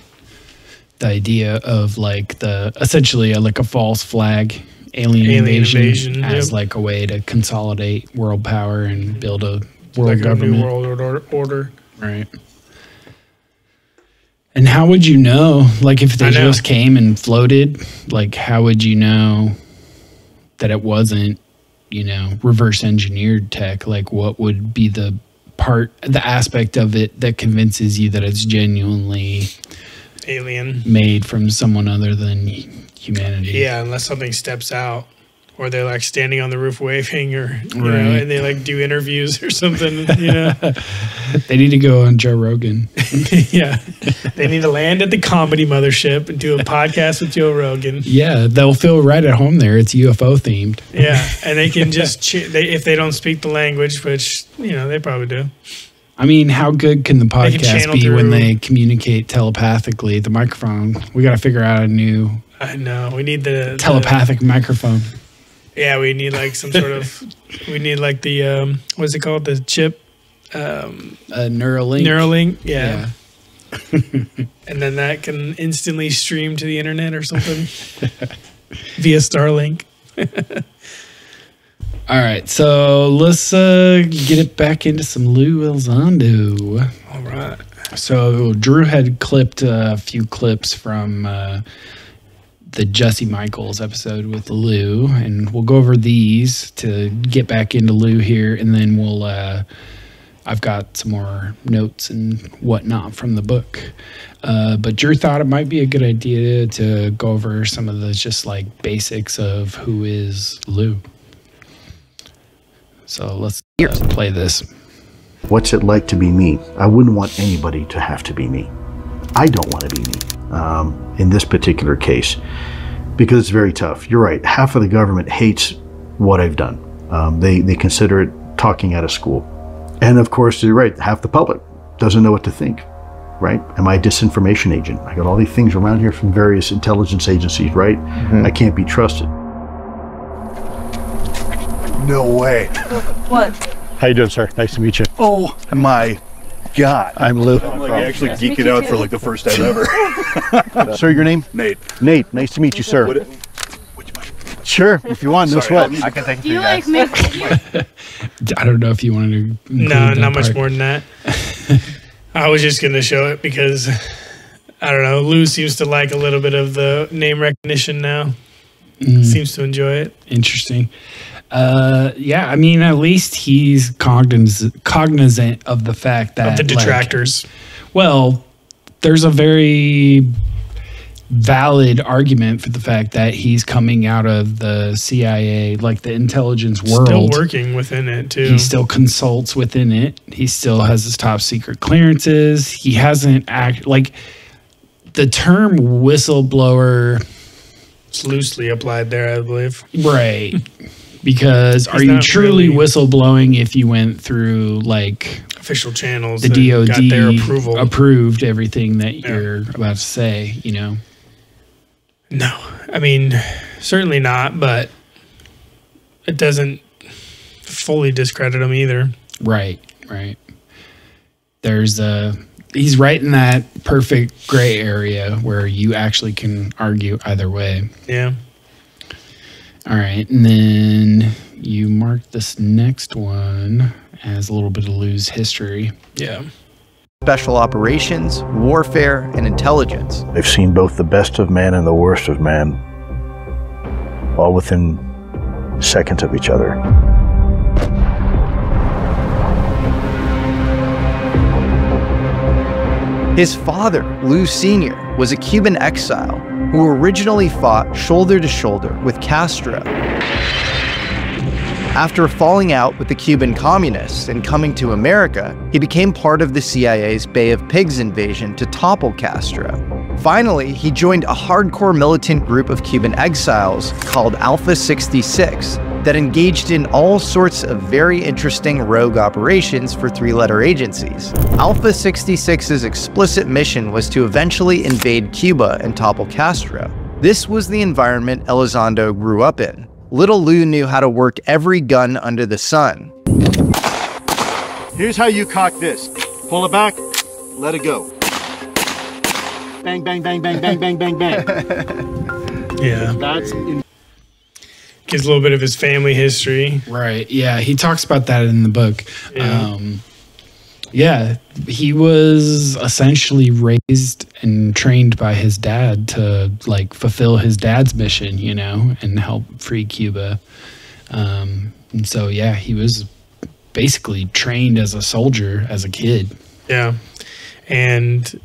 The idea of like essentially like a false flag alien invasion as like a way to consolidate world power and build a world like government. A new world order. Right. And how would you know, like if they just came and floated, like how would you know that it wasn't, you know, reverse engineered tech? Like what would be the aspect of it that convinces you that it's genuinely alien, made from someone other than humanity? Yeah, unless something steps out, or they're like standing on the roof waving, or you know, and they like do interviews or something. You know, they need to go on Joe Rogan. Yeah, they need to land at the comedy mothership and do a podcast with Joe Rogan. Yeah, they'll feel right at home there. It's UFO themed. Yeah, and they can just if they don't speak the language, which you know they probably do. I mean, how good can the podcast be when they communicate telepathically? The microphone. We got to figure out a new. I know. We need the telepathic microphone. Yeah, we need like some sort of. We need like the what's it called? The chip. Neuralink. Neuralink. Yeah. And then that can instantly stream to the internet or something via Starlink. All right, so let's get it back into some Lue Elizondo. All right. So Drew had clipped a few clips from the Jesse Michels episode with Lue, and we'll go over these to get back into Lue here, and then we'll I've got some more notes and whatnot from the book. But Drew thought it might be a good idea to go over some of the just like basics of who is Lue. So let's play this. What's it like to be me? I wouldn't want anybody to have to be me. I don't want to be me in this particular case because it's very tough. You're right. Half of the government hates what I've done. They consider it talking out of school. And of course, you're right. Half the public doesn't know what to think, right? Am I a disinformation agent? I got all these things around here from various intelligence agencies, right? Mm-hmm. I can't be trusted. No way. What? How you doing, sir? Nice to meet you. Oh my God. I'm Lue. I'm like actually geeking out for like the first time ever. Sir, your name? Nate. Nate, nice to meet you, sir. Would you mind? Sure, if you want, no sweat. I can take it. Do you like me? I don't know if you wanted to. No, not much more than that. I was just going to show it because, I don't know, Lue seems to like a little bit of the name recognition now. Seems to enjoy it. Interesting. Yeah, I mean, at least he's cognizant of the fact that... Of the detractors. Like, well, there's a very valid argument for the fact that he's coming out of the CIA, like the intelligence world. Still working within it, too. He still consults within it. He still has his top secret clearances. He hasn't like the term whistleblower... It's loosely applied there, I believe. Right. Because are you truly whistleblowing if you went through like official channels, the DOD got their approval, approved everything that you're about to say, you know? No, I mean, certainly not, but it doesn't fully discredit him either. Right, right. There's he's right in that perfect gray area where you actually can argue either way. Yeah. All right, and then you mark this next one as a little bit of Lue's history. Yeah. Special operations, warfare, and intelligence. I've seen both the best of man and the worst of man, all within seconds of each other. His father, Lue Sr., was a Cuban exile who originally fought shoulder to shoulder with Castro. After falling out with the Cuban communists and coming to America, he became part of the CIA's Bay of Pigs invasion to topple Castro. Finally, he joined a hardcore militant group of Cuban exiles called Alpha 66 that engaged in all sorts of very interesting rogue operations for three-letter agencies. Alpha 66's explicit mission was to eventually invade Cuba and topple Castro. This was the environment Elizondo grew up in. Little Lue knew how to work every gun under the sun. Here's how you cock this. Pull it back, let it go. Bang, bang, bang, bang, bang, bang, bang, bang. Yeah. Gives a little bit of his family history. Right. Yeah. He talks about that in the book. Yeah. Yeah. He was essentially raised and trained by his dad to like fulfill his dad's mission, you know, and help free Cuba. And so, yeah, he was basically trained as a soldier as a kid. Yeah. And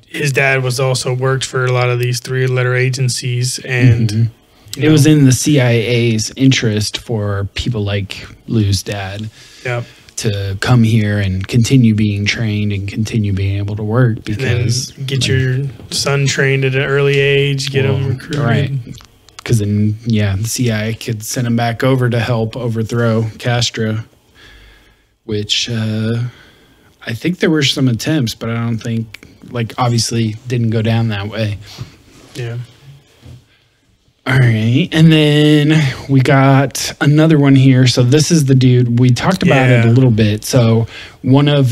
his dad was also worked for a lot of these 3-letter agencies, and it was in the CIA's interest for people like Lue's dad to come here and continue being trained and continue being able to work, because get your son trained at an early age, get him recruited. Right. Because then, yeah, the CIA could send him back over to help overthrow Castro, which I think there were some attempts, but I don't think, like, obviously didn't go down that way. Yeah. All right. And then we got another one here. So this is the dude. We talked about it a little bit. So one of,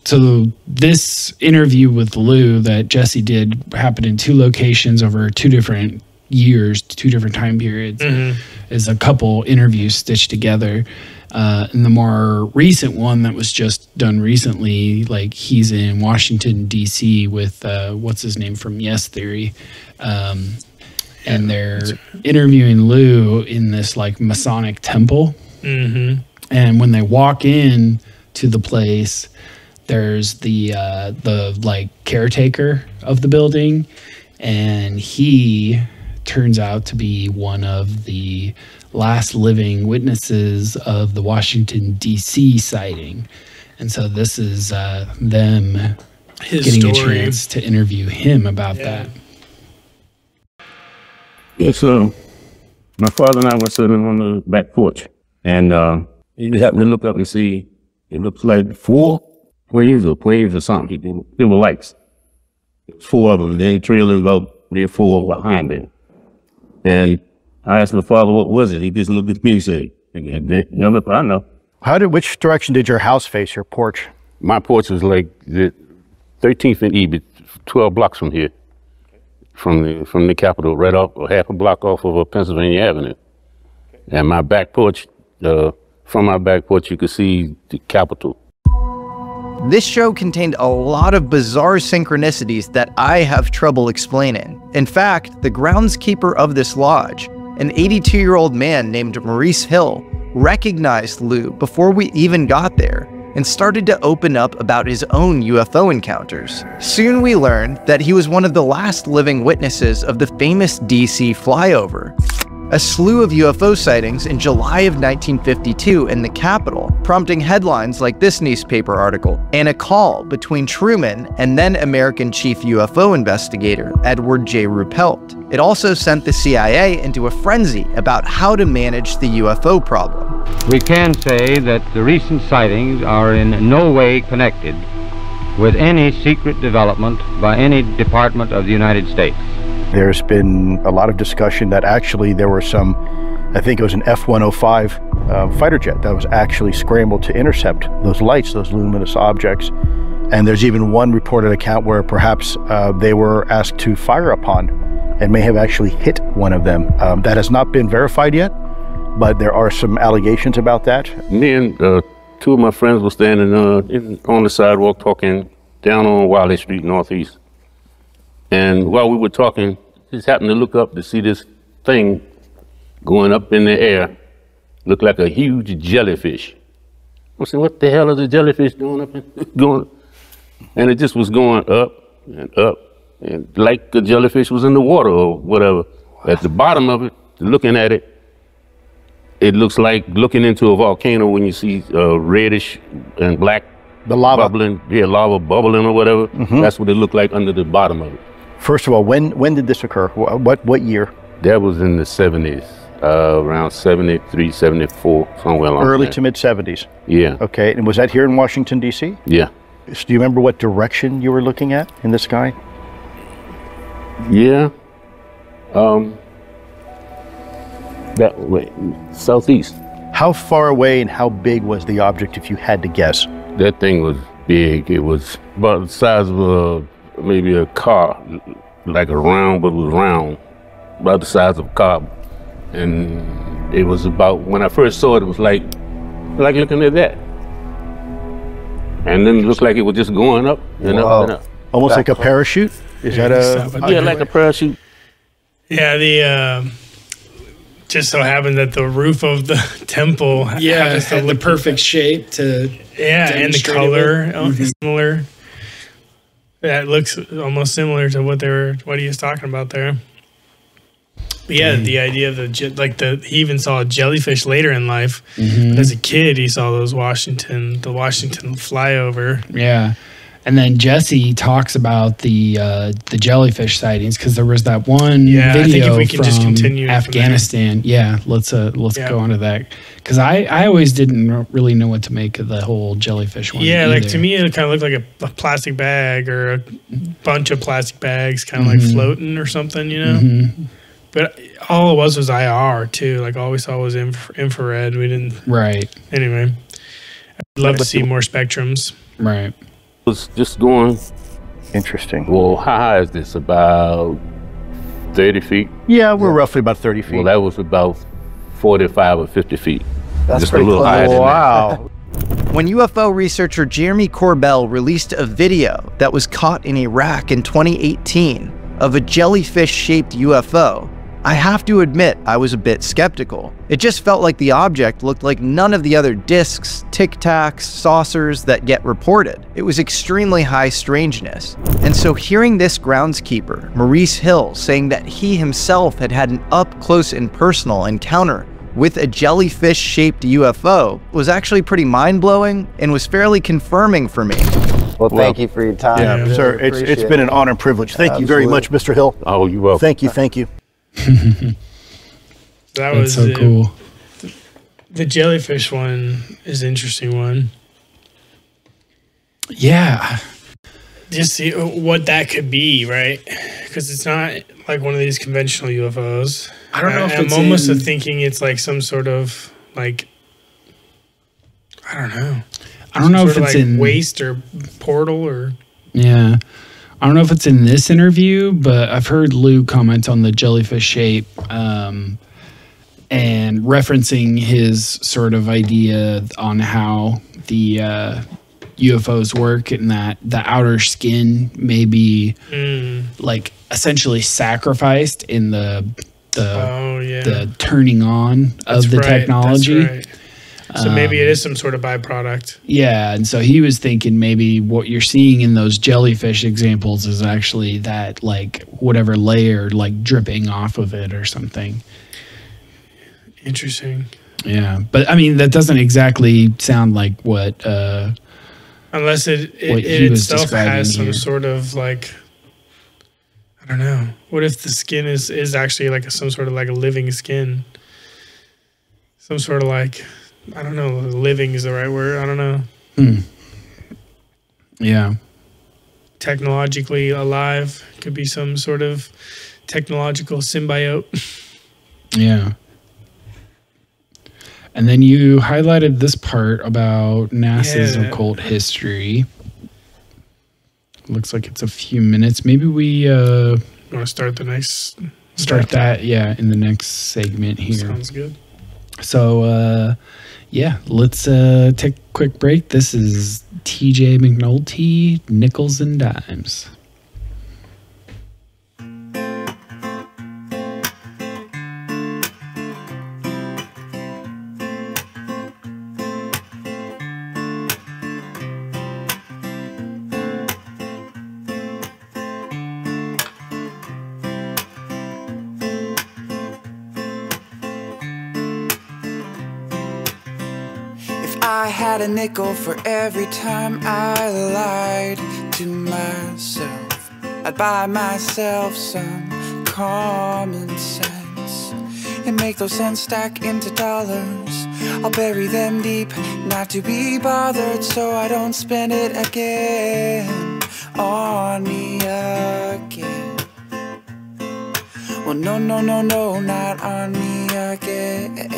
so this interview with Lue that Jesse did happened in 2 locations over 2 different years, 2 different time periods. Is a couple interviews stitched together. And the more recent one that was just done recently, like he's in Washington, D.C. with what's his name from Yes Theory. And they're interviewing Lue in this like Masonic temple. And when they walk in to the place, there's the like caretaker of the building, and he turns out to be one of the last living witnesses of the Washington D.C. sighting. And so this is them getting a chance to interview him about that. Yeah, so my father and I were sitting on the back porch, and he happened to look up and see it looks like 4 waves or something. There were lights. 4 of them. They trailing about 3 or 4 behind it. And I asked my father what was it. He just looked at me and said, I know. Which direction did your house face, your porch? My porch was like the 13th and E, but 12 blocks from here. From the Capitol, right off, or half a block off of Pennsylvania Avenue. And my back porch, from my back porch, you could see the Capitol. This show contained a lot of bizarre synchronicities that I have trouble explaining. In fact, the groundskeeper of this lodge, an 82-year-old man named Maurice Hill, recognized Lue before we even got there and started to open up about his own UFO encounters. Soon we learned that he was one of the last living witnesses of the famous DC flyover. A slew of UFO sightings in July of 1952 in the Capitol, prompting headlines like this newspaper article, and a call between Truman and then American chief UFO investigator Edward J. Ruppelt. It also sent the CIA into a frenzy about how to manage the UFO problem. We can say that the recent sightings are in no way connected with any secret development by any department of the United States. There's been a lot of discussion that actually there were some, I think it was an F-105 fighter jet that was actually scrambled to intercept those lights, those luminous objects. And there's even one reported account where perhaps they were asked to fire upon and may have actually hit one of them. That has not been verified yet, but there are some allegations about that. Me and 2 of my friends were standing on the sidewalk talking down on Wiley Street Northeast. And while we were talking, just happened to look up to see this thing going up in the air, looked like a huge jellyfish. I said, what the hell is the jellyfish doing up and going? And it just was going up and up, and like the jellyfish was in the water or whatever. At the bottom of it, looking at it, it looks like looking into a volcano when you see reddish and black, the lava bubbling, lava bubbling or whatever. That's what it looked like under the bottom of it. First of all, when did this occur? What year? That was in the 70s, around 73, 74, somewhere along Early there. to mid 70s. Yeah. Okay, and was that here in Washington, D.C.? Yeah. So do you remember what direction you were looking at in the sky? Yeah. That way, southeast. How far away and how big was the object, if you had to guess? That thing was big. It was about the size of maybe a car, like a round, but it was round, about the size of a car. And it was about, when I first saw it, it was like looking at that. And then it looked like it was just going up and up and up. Almost like a parachute? Is that a... Yeah, like a parachute. Yeah, the just so happened that the roof of the temple happens to had the perfect shape to and the color similar. That looks almost similar to what he was talking about there. But yeah, the idea of he even saw a jellyfish later in life. But as a kid, he saw the Washington flyover. Yeah. And then Jesse talks about the jellyfish sightings, because there was that one video I think if we can from just continue Afghanistan. Yeah, let's go on to that, because I always didn't really know what to make of the whole jellyfish one. Yeah, either. like to me it kind of looked like a plastic bag or a bunch of plastic bags kind of like floating or something, you know. But all it was IR too. Like all we saw was infrared. We didn't. Right. Anyway, I'd love to see more spectrums. Right. Was just going. Interesting. Well, how high is this? About 30 feet? Yeah, we're roughly about 30 feet. Well, that was about 45 or 50 feet. That's just pretty a little close. higher than Wow. When UFO researcher Jeremy Corbell released a video that was caught in Iraq in 2018 of a jellyfish-shaped UFO, I have to admit I was a bit skeptical. It just felt like the object looked like none of the other discs, tic-tacs, saucers that get reported. It was extremely high strangeness. And so hearing this groundskeeper, Maurice Hill, saying that he himself had an up-close and personal encounter with a jellyfish-shaped UFO was actually pretty mind-blowing and was fairly confirming for me. Well, thank you for your time. Yeah, really sir, it's been an honor and privilege. Thank you very much, Mr. Hill. Oh, you're welcome. Thank you. That was so cool. The jellyfish one is an interesting one. Yeah. Just see what that could be, right? Because it's not like one of these conventional UFOs. I don't know if it's I'm almost thinking it's like some sort of like, I don't know. I don't know if it's like in waste or portal or. Yeah. I don't know if it's in this interview, but I've heard Lue comment on the jellyfish shape and referencing his sort of idea on how the UFOs work, and that the outer skin may be like essentially sacrificed in the turning on of the technology. That's right. So maybe it is some sort of byproduct. Yeah, and so he was thinking maybe what you're seeing in those jellyfish examples is actually that, like, whatever layer, like, dripping off of it or something. Interesting. Yeah, but I mean, that doesn't exactly sound like what unless it itself has some sort of, like, I don't know. What if the skin is actually like some sort of like a living skin? Some sort of like, I don't know, living is the right word. I don't know. Yeah. Technologically alive. Could be some sort of technological symbiote. Yeah. And then you highlighted this part about NASA's occult history. Looks like it's a few minutes. Maybe we want to start the next... Start that, in the next segment here. Sounds good. So, let's take a quick break. This is TJ McNulty, Nickels and Dimes. I had a nickel for every time I lied to myself. I'd buy myself some common sense and make those cents stack into dollars. I'll bury them deep, not to be bothered, so I don't spend it again on me again. Well, no, not on me again.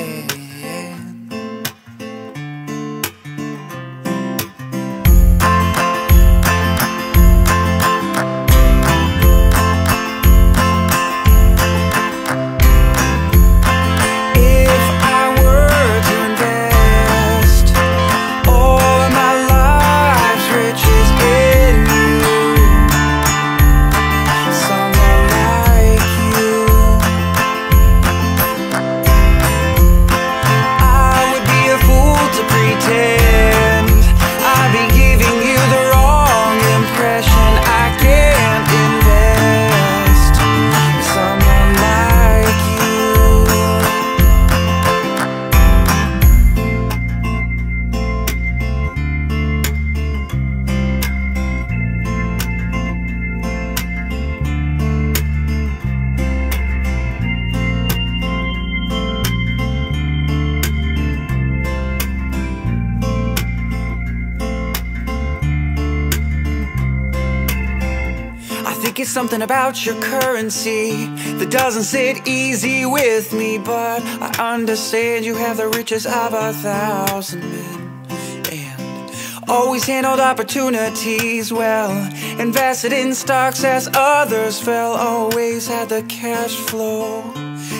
think it's something about your currency that doesn't sit easy with me, but I understand you have the riches of 1,000 men and always handled opportunities well, invested in stocks as others fell, always had the cash flow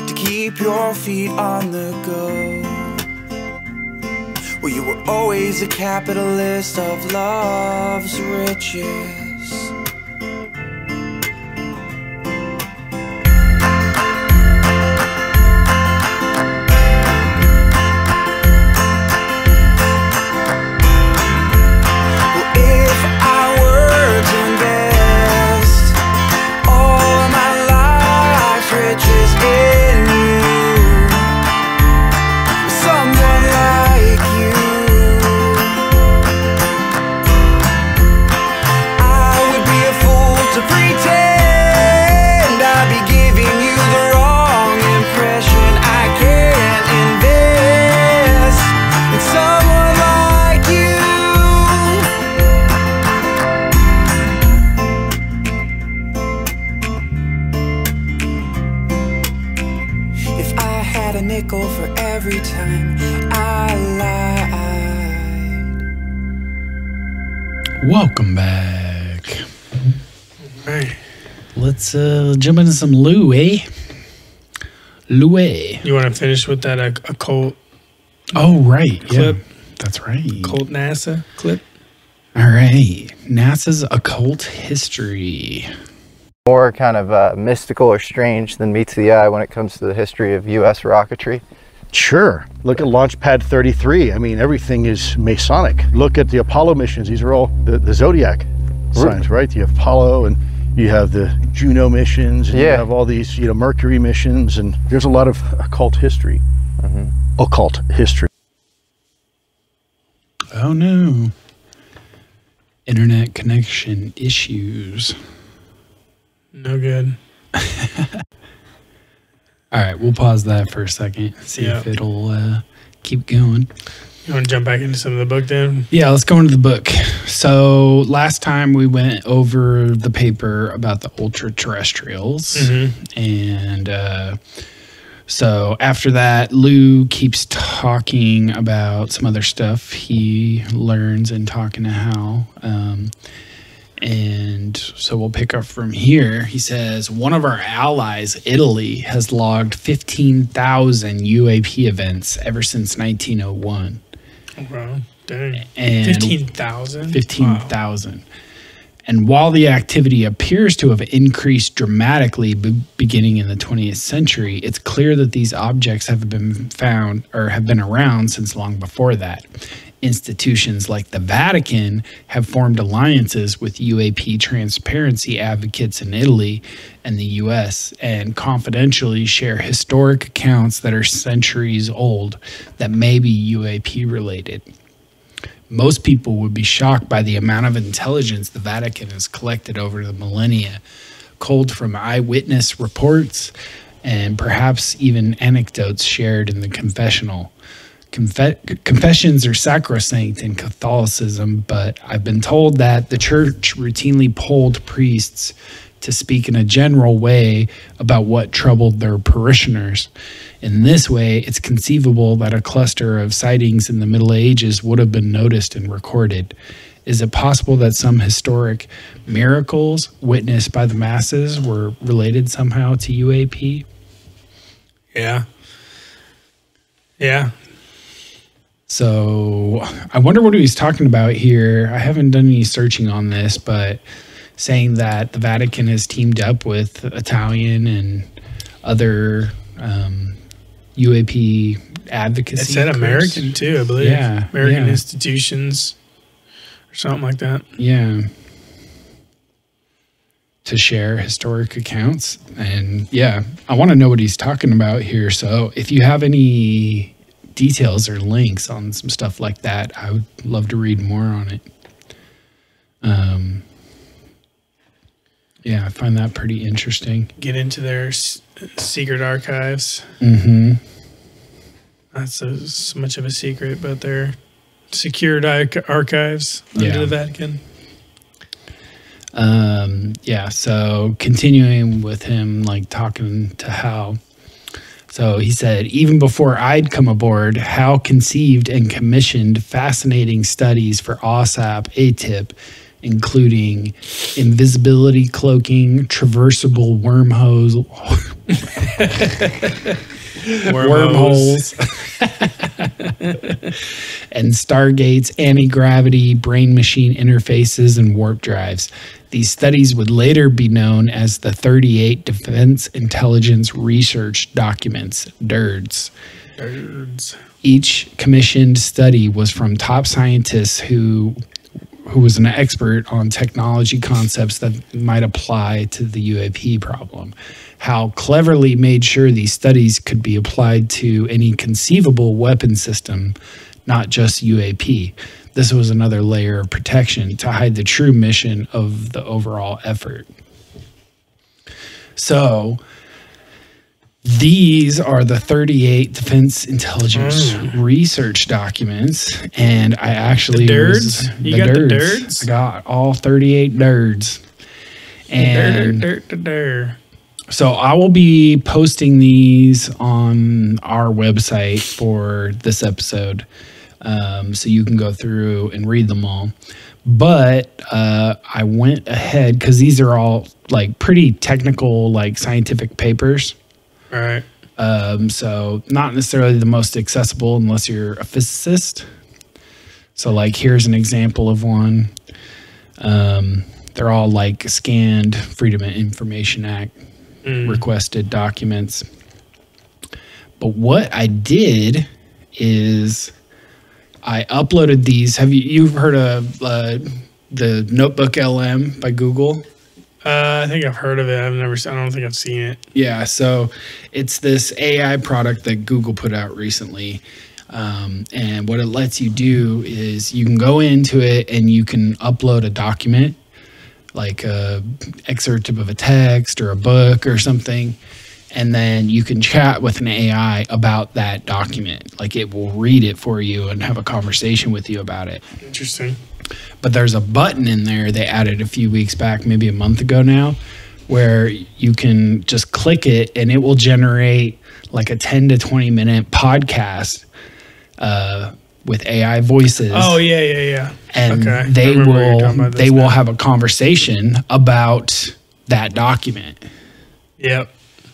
to keep your feet on the go. Well, you were always a capitalist of love's riches. Welcome back. All right. Let's jump into some Lue, eh? Lue. You want to finish with that occult? Oh, right. Clip? Yeah, that's right. Occult NASA clip? All right. NASA's occult history. More kind of mystical or strange than meets the eye when it comes to the history of U.S. rocketry. Sure. Look at Launch Pad 33. I mean, everything is Masonic. Look at the Apollo missions. These are all the Zodiac signs, right? You have Apollo and you have the Juno missions and you have all these, Mercury missions, and there's a lot of occult history. Occult history. Oh no. Internet connection issues. No good. All right, we'll pause that for a second. See if it'll keep going. You want to jump back into some of the book then? Yeah, let's go into the book. So last time we went over the paper about the ultra-terrestrials. And so after that, Lue keeps talking about some other stuff he learns in talking to Hal. And so we'll pick up from here. He says, one of our allies, Italy, has logged 15,000 UAP events ever since 1901. Wow, dang. 15,000? 15,000. Wow. And while the activity appears to have increased dramatically beginning in the 20th century, it's clear that these objects have been found or have been around since long before that. Institutions like the Vatican have formed alliances with UAP transparency advocates in Italy and the US and confidentially share historic accounts that are centuries old that may be UAP related. Most people would be shocked by the amount of intelligence the Vatican has collected over the millennia, culled from eyewitness reports and perhaps even anecdotes shared in the confessional. Confessions are sacrosanct in Catholicism, but I've been told that the church routinely polled priests to speak in a general way about what troubled their parishioners. In this way, it's conceivable that a cluster of sightings in the Middle Ages would have been noticed and recorded. Is it possible that some historic miracles witnessed by the masses were related somehow to UAP? Yeah. Yeah. So I wonder what he's talking about here. I haven't done any searching on this, but saying that the Vatican has teamed up with Italian and other UAP advocacy. It said groups. American too, I believe. Yeah. American institutions or something like that. Yeah. To share historic accounts. And yeah, I want to know what he's talking about here. So if you have any details or links on some stuff like that, I would love to read more on it. Yeah, I find that pretty interesting. Get into their secret archives. That's so much of a secret, but they're secured archives under the Vatican. Yeah, so continuing with him, like talking to Hal. So he said, even before I'd come aboard, Hal conceived and commissioned fascinating studies for OSAP ATIP, including invisibility cloaking, traversable wormholes, wormholes, and stargates, anti-gravity, brain-machine interfaces, and warp drives. These studies would later be known as the 38 Defense Intelligence Research Documents, DIRDs. DIRDs. Each commissioned study was from top scientists who was an expert on technology concepts that might apply to the UAP problem. Hal cleverly made sure these studies could be applied to any conceivable weapon system, not just UAP. This was another layer of protection to hide the true mission of the overall effort. So these are the 38 Defense Intelligence Research Documents, and I actually the DIRDs. You got the DIRDs? I got all 38 DIRDs. And so I will be posting these on our website for this episode, so you can go through and read them all. But I went ahead because these are all like pretty technical, like scientific papers. All right. So not necessarily the most accessible unless you're a physicist. So like here's an example of one. They're all like scanned Freedom of Information Act requested documents. But what I did is I uploaded these. Have you've heard of the Notebook LM by Google? I think I've heard of it. I don't think I've seen it. Yeah, so it's this AI product that Google put out recently. And what it lets you do is you can go into it and you can upload a document, like a excerpt of a text or a book or something. And then you can chat with an AI about that document. Like it will read it for you and have a conversation with you about it. Interesting. But there's a button in there they added a few weeks back, maybe a month ago now, where you can just click it and it will generate like a 10 to 20 minute podcast with AI voices. Oh, yeah. And okay. they will have a conversation about that document. Yep.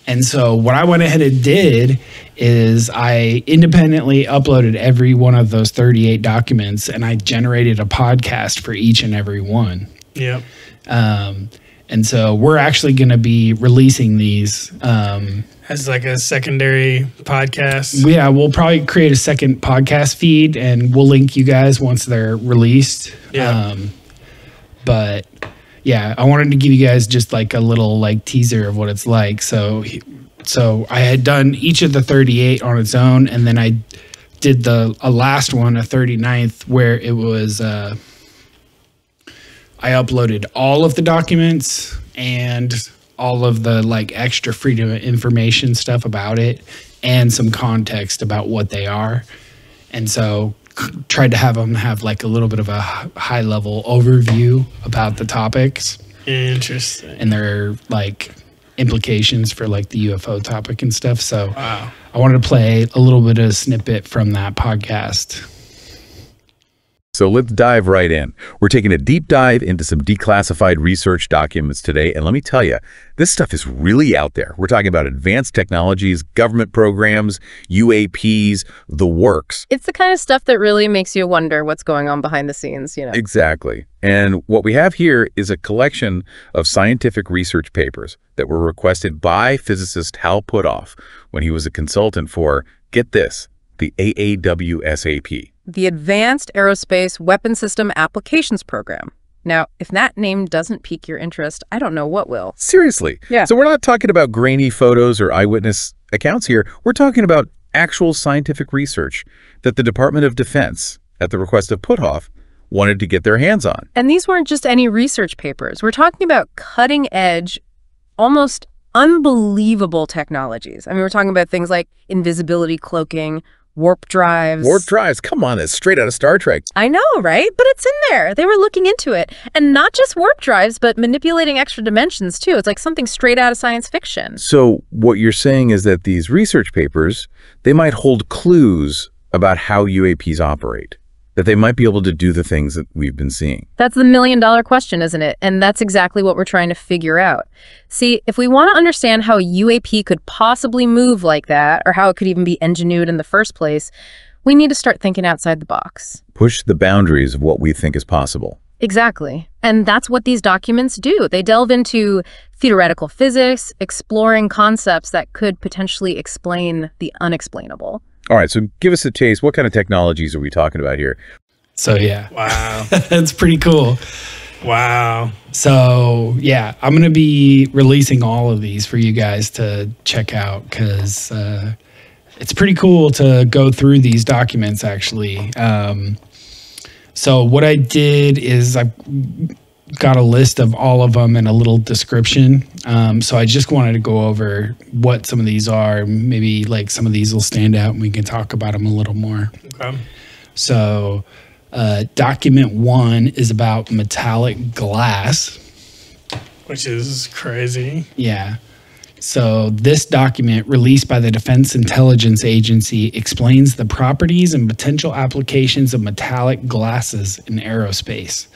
And so what I went ahead and did is I independently uploaded every one of those 38 documents and I generated a podcast for each and every one. Yep. And so we're actually going to be releasing these as like a secondary podcast. Yeah, we'll probably create a second podcast feed and we'll link you guys once they're released. Yeah. But yeah, I wanted to give you guys just like a little like teaser of what it's like. So I had done each of the 38 on its own, and then I did a last one, a 39th, where it was I uploaded all of the documents and all of the like extra Freedom of Information stuff about it and some context about what they are. And so tried to have them have like a little bit of a high level overview about the topics. Interesting. And their like implications for like the UFO topic and stuff. So wow. I wanted to play a little bit of a snippet from that podcast. So let's dive right in. We're taking a deep dive into some declassified research documents today, and let me tell you, this stuff is really out there. We're talking about advanced technologies, government programs, UAPs, the works. It's the kind of stuff that really makes you wonder what's going on behind the scenes, you know. Exactly. And what we have here is a collection of scientific research papers that were requested by physicist Hal Puthoff when he was a consultant for, get this, the AAWSAP. The Advanced Aerospace Weapon System Applications Program. Now, if that name doesn't pique your interest, I don't know what will. Seriously. Yeah. So we're not talking about grainy photos or eyewitness accounts here. We're talking about actual scientific research that the Department of Defense, at the request of Puthoff, wanted to get their hands on. And these weren't just any research papers. We're talking about cutting-edge, almost unbelievable technologies. I mean, we're talking about things like invisibility cloaking, warp drives. Warp drives, come on, that's straight out of Star Trek. I know, right? But it's in there. They were looking into it. And not just warp drives, but manipulating extra dimensions, too. It's like something straight out of science fiction. So what you're saying is that these research papers, they might hold clues about how UAPs operate, that they might be able to do the things that we've been seeing. That's the million-dollar question, isn't it? And that's exactly what we're trying to figure out. See, if we want to understand how a UAP could possibly move like that, or how it could even be engineered in the first place, we need to start thinking outside the box. Push the boundaries of what we think is possible. Exactly. And that's what these documents do. They delve into theoretical physics, exploring concepts that could potentially explain the unexplainable. All right, so give us a taste. What kind of technologies are we talking about here? So, yeah. Wow. That's pretty cool. Wow. So, yeah, I'm going to be releasing all of these for you guys to check out because it's pretty cool to go through these documents, actually. So what I did is I got a list of all of them and a little description. So I just wanted to go over what some of these are. Maybe like some of these will stand out and we can talk about them a little more. Okay. So document 1 is about metallic glass. Which is crazy. Yeah. So this document, released by the Defense Intelligence Agency, explains the properties and potential applications of metallic glasses in aerospace.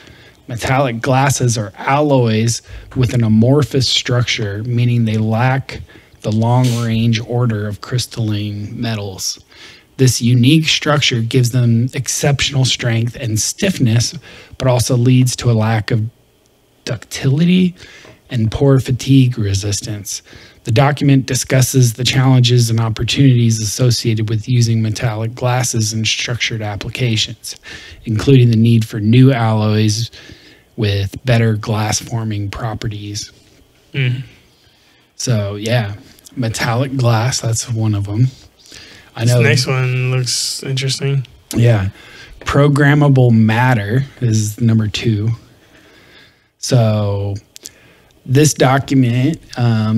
Metallic glasses are alloys with an amorphous structure, meaning they lack the long-range order of crystalline metals. This unique structure gives them exceptional strength and stiffness, but also leads to a lack of ductility and poor fatigue resistance. The document discusses the challenges and opportunities associated with using metallic glasses in structured applications, including the need for new alloys with better glass-forming properties. So, yeah, metallic glass, that's one of them. I know. This next one looks interesting. Yeah. Programmable matter is number 2. So this document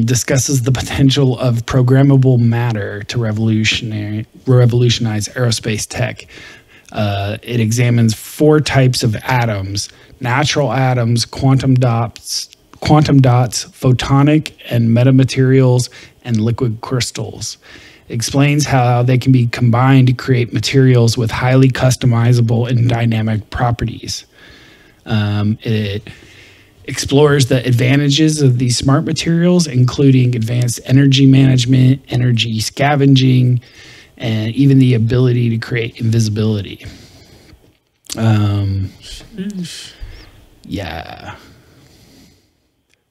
discusses the potential of programmable matter to revolutionize aerospace tech. It examines 4 types of atoms: natural atoms, quantum dots, photonic and metamaterials, and liquid crystals. It explains how they can be combined to create materials with highly customizable and dynamic properties. It explores the advantages of these smart materials, including advanced energy management, energy scavenging, and even the ability to create invisibility. Yeah.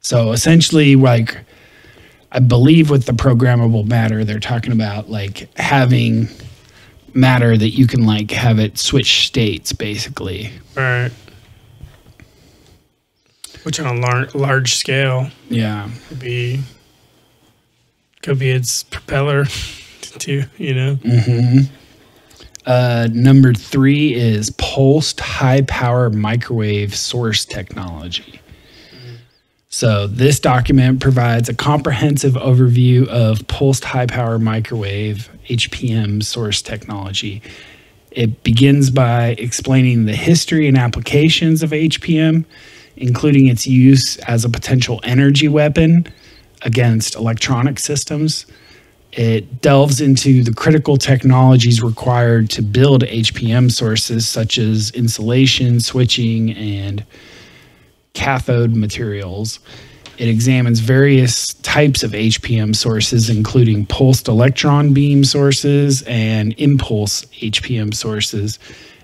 So essentially, like, I believe with the programmable matter, they're talking about like having matter that you can like have it switch states, basically. Right. Which on a large scale, yeah, could be its propeller, too. You know. Number 3 is pulsed high power microwave source technology. So this document provides a comprehensive overview of pulsed high power microwave HPM source technology. It begins by explaining the history and applications of HPM, including its use as a potential energy weapon against electronic systems. It delves into the critical technologies required to build HPM sources, such as insulation, switching, and cathode materials. It examines various types of HPM sources, including pulsed electron beam sources and impulse HPM sources,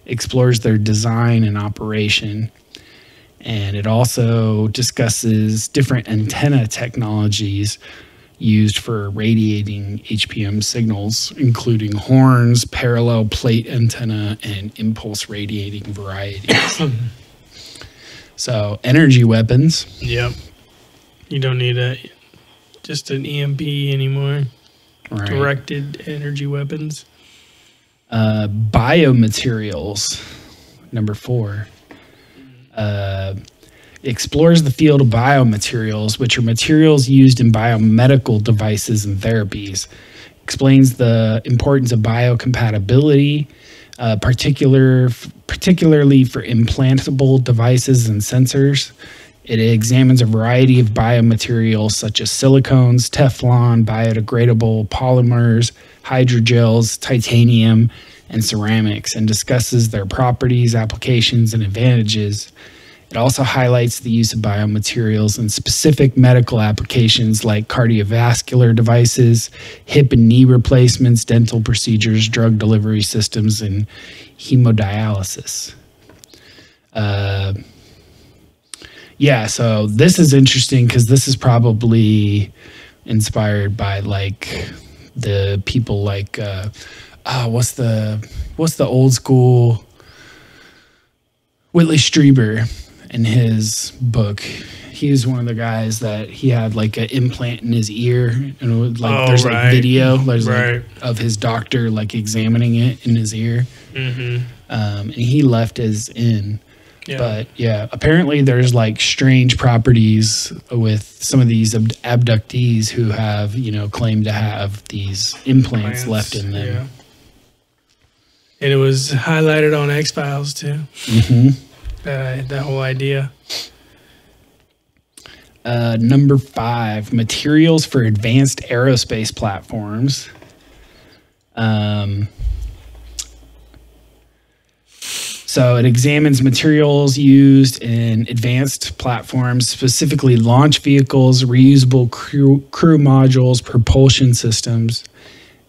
explores their design and operation. And it also discusses different antenna technologies used for radiating HPM signals, including horns, parallel plate antenna, and impulse radiating varieties. So, energy weapons. Yep. You don't need just an EMP anymore. Right. Directed energy weapons. Biomaterials, number 4. Explores the field of biomaterials, which are materials used in biomedical devices and therapies. explains the importance of biocompatibility, particularly for implantable devices and sensors. It examines a variety of biomaterials such as silicones, Teflon, biodegradable polymers, hydrogels, titanium, and ceramics, and discusses their properties, applications, and advantages. It also highlights the use of biomaterials in specific medical applications like cardiovascular devices, hip and knee replacements, dental procedures, drug delivery systems, and hemodialysis. Yeah, so this is interesting because this is probably inspired by like the people like what's the old school Whitley Strieber in his book. He was one of the guys that he had like an implant in his ear, and it was like there's like video like, of his doctor like examining it in his ear, and he left his in. Yeah. But yeah, apparently there's like strange properties with some of these abductees who have, you know, claimed to have these implants left in them. Yeah. And it was highlighted on X-Files too. That whole idea. Number 5, materials for advanced aerospace platforms. So it examines materials used in advanced platforms, specifically launch vehicles, reusable crew modules, propulsion systems,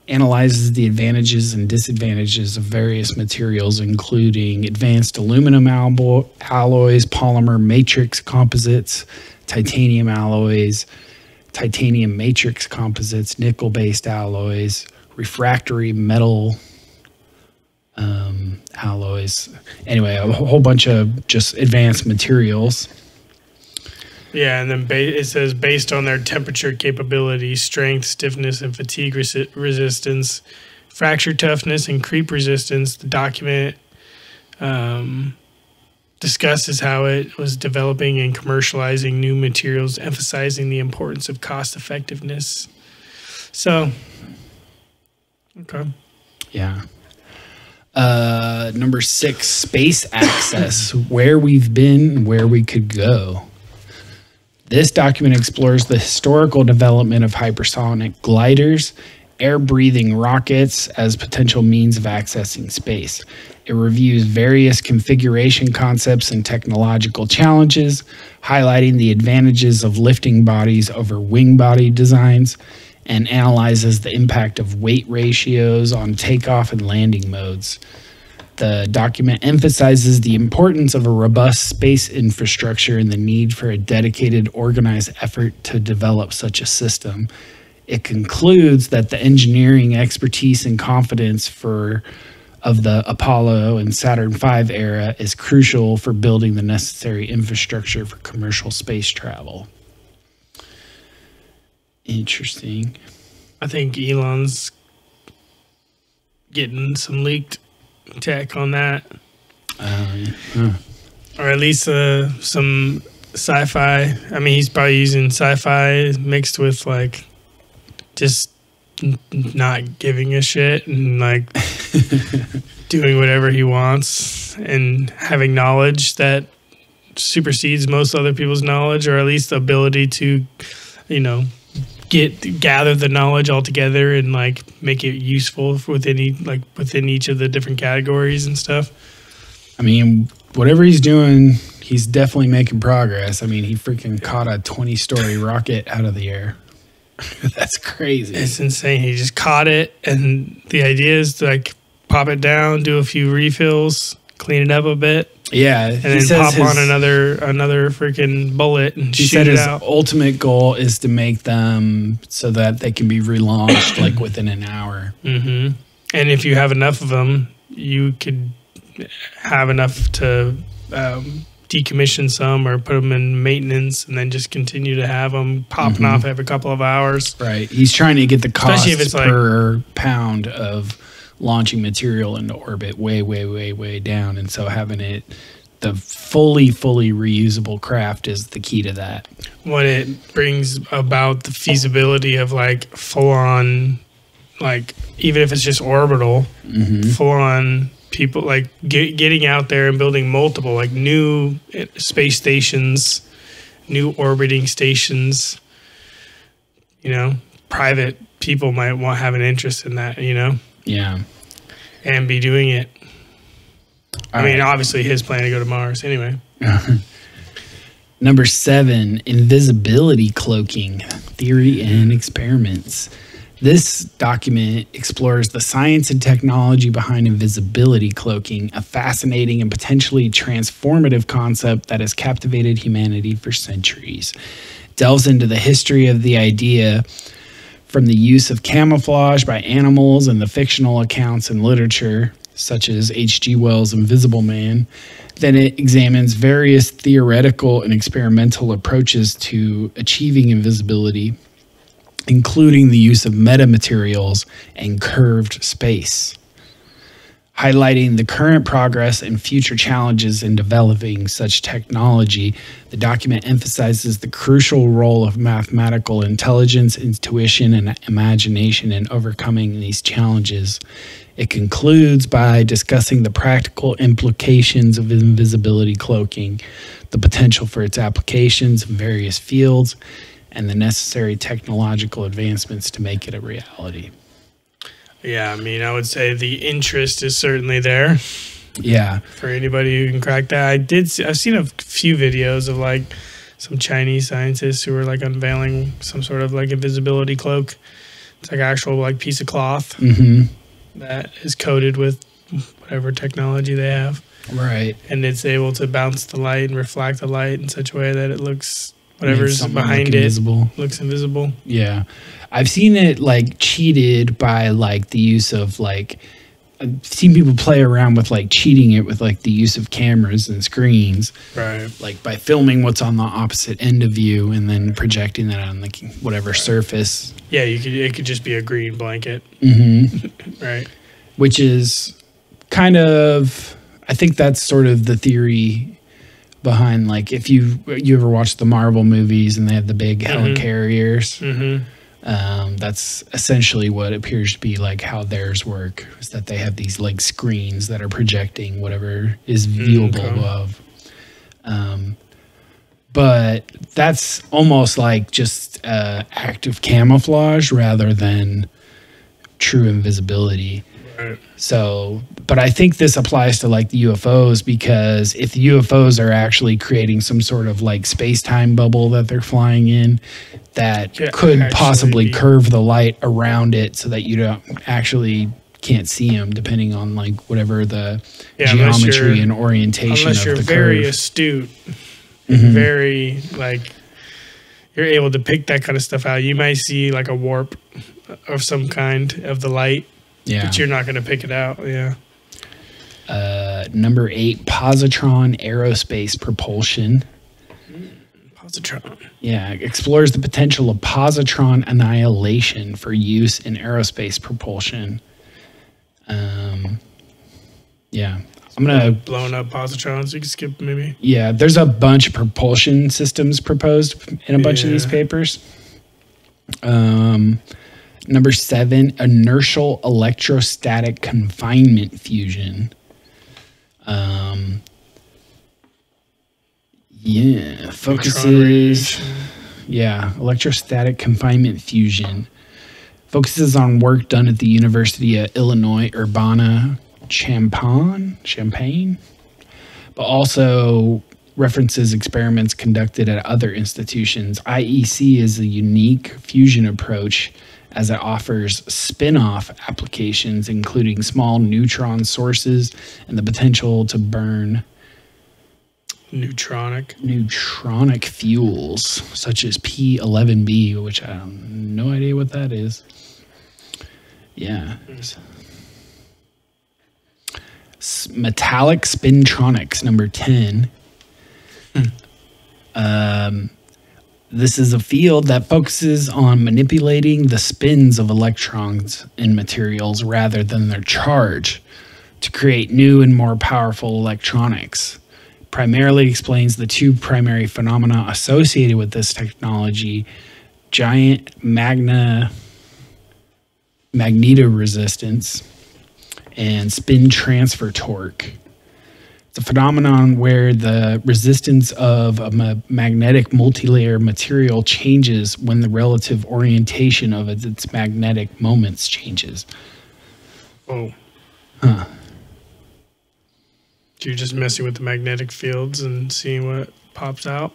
analyzes the advantages and disadvantages of various materials, including advanced aluminum alloys, polymer matrix composites, titanium alloys, titanium matrix composites, nickel-based alloys, refractory metal alloys. Anyway, a whole bunch of just advanced materials. Yeah, and then it says based on their temperature capability, strength, stiffness, and fatigue resistance, fracture toughness, and creep resistance, the document discusses how it was developing and commercializing new materials, emphasizing the importance of cost effectiveness. So, okay. Yeah. Number 6, space access, where we've been, where we could go. This document explores the historical development of hypersonic gliders, air-breathing rockets as potential means of accessing space. It reviews various configuration concepts and technological challenges, highlighting the advantages of lifting bodies over wing body designs, and analyzes the impact of weight ratios on takeoff and landing modes. The document emphasizes the importance of a robust space infrastructure and the need for a dedicated, organized effort to develop such a system. It concludes that the engineering expertise and confidence of the Apollo and Saturn V era is crucial for building the necessary infrastructure for commercial space travel. Interesting. I think Elon's getting some leaked tech on that. Or at least some sci-fi. I mean, he's probably using sci-fi mixed with like just not giving a shit and like doing whatever he wants and having knowledge that supersedes most other people's knowledge, or at least the ability to, you know, gather the knowledge all together and like make it useful within each of the different categories and stuff. I mean, whatever he's doing, he's definitely making progress. I mean, he freaking caught a 20-story rocket out of the air. That's crazy. It's insane. He just caught it, and the idea is to like pop it down, do a few refills, clean it up a bit. Yeah, and then pop on another freaking bullet and shoot it out. His ultimate goal is to make them so that they can be relaunched like within an hour. And if you have enough of them, you could have enough to decommission some or put them in maintenance, and then just continue to have them popping off every couple of hours. Right. He's trying to get the cost Especially if it's per pound of launching material into orbit way down, and so having it the fully reusable craft is the key to that. When it brings about the feasibility of like full on like, even if it's just orbital, full on people, like getting out there and building multiple, like new space stations, new orbiting stations, you know, private people might have an interest in that, you know? Yeah. And be doing it. I mean, obviously his plan to go to Mars anyway. Number 7, invisibility cloaking, theory and experiments. This document explores the science and technology behind invisibility cloaking, a fascinating and potentially transformative concept that has captivated humanity for centuries. It delves into the history of the idea, from the use of camouflage by animals and the fictional accounts in literature, such as H.G. Wells' Invisible Man. Then it examines various theoretical and experimental approaches to achieving invisibility, including the use of metamaterials and curved space. Highlighting the current progress and future challenges in developing such technology, the document emphasizes the crucial role of mathematical intelligence, intuition, and imagination in overcoming these challenges. It concludes by discussing the practical implications of invisibility cloaking, the potential for its applications in various fields, and the necessary technological advancements to make it a reality. Yeah, I mean, I would say the interest is certainly there. Yeah. For anybody who can crack that. I've seen a few videos of like some Chinese scientists who are like unveiling some sort of like invisibility cloak. It's like actual like piece of cloth that is coated with whatever technology they have. Right. And it's able to bounce the light and reflect the light in such a way that it looks, whatever's behind it looks invisible. Yeah. I've seen it like cheated by like the use of like, I've seen people play around with like cheating it with like the use of cameras and screens. Right. Like by filming what's on the opposite end of you and then projecting that on like whatever surface. Yeah, it could just be a green blanket. Right. Which is kind of, I think that's sort of the theory behind, like, if you ever watch the Marvel movies and they have the big helicarriers, that's essentially what appears to be like how theirs work, is that they have these like screens that are projecting whatever is viewable above. But that's almost like just active camouflage rather than true invisibility. Right. So, but I think this applies to like the UFOs, because if the UFOs are actually creating some sort of like space-time bubble that they're flying in, that could possibly curve the light around it so that you don't actually can't see them, depending on like whatever the geometry and orientation of the curve. Unless you're very astute, very like you're able to pick that kind of stuff out. You might see like a warp of some kind of the light. Yeah. But you're not going to pick it out. Yeah. Number 8, positron aerospace propulsion. Positron. Yeah, explores the potential of positron annihilation for use in aerospace propulsion. Yeah. I'm going to... Blown up positrons, you can skip maybe. Yeah, there's a bunch of propulsion systems proposed in a bunch of these papers. Number 7, inertial electrostatic confinement fusion. Focuses... Yeah, electrostatic confinement fusion. Focuses on work done at the University of Illinois Urbana-Champaign, but also references experiments conducted at other institutions. IEC is a unique fusion approach, as it offers spin-off applications, including small neutron sources and the potential to burn neutronic fuels, such as P11B, which I have no idea what that is. Yeah. Metallic spintronics, number 10. This is a field that focuses on manipulating the spins of electrons in materials rather than their charge to create new and more powerful electronics. Primarily explains the two primary phenomena associated with this technology: giant magnetoresistance, and spin transfer torque. It's a phenomenon where the resistance of a magnetic multilayer material changes when the relative orientation of its magnetic moments changes. Oh. Huh. You're just messing with the magnetic fields and seeing what pops out?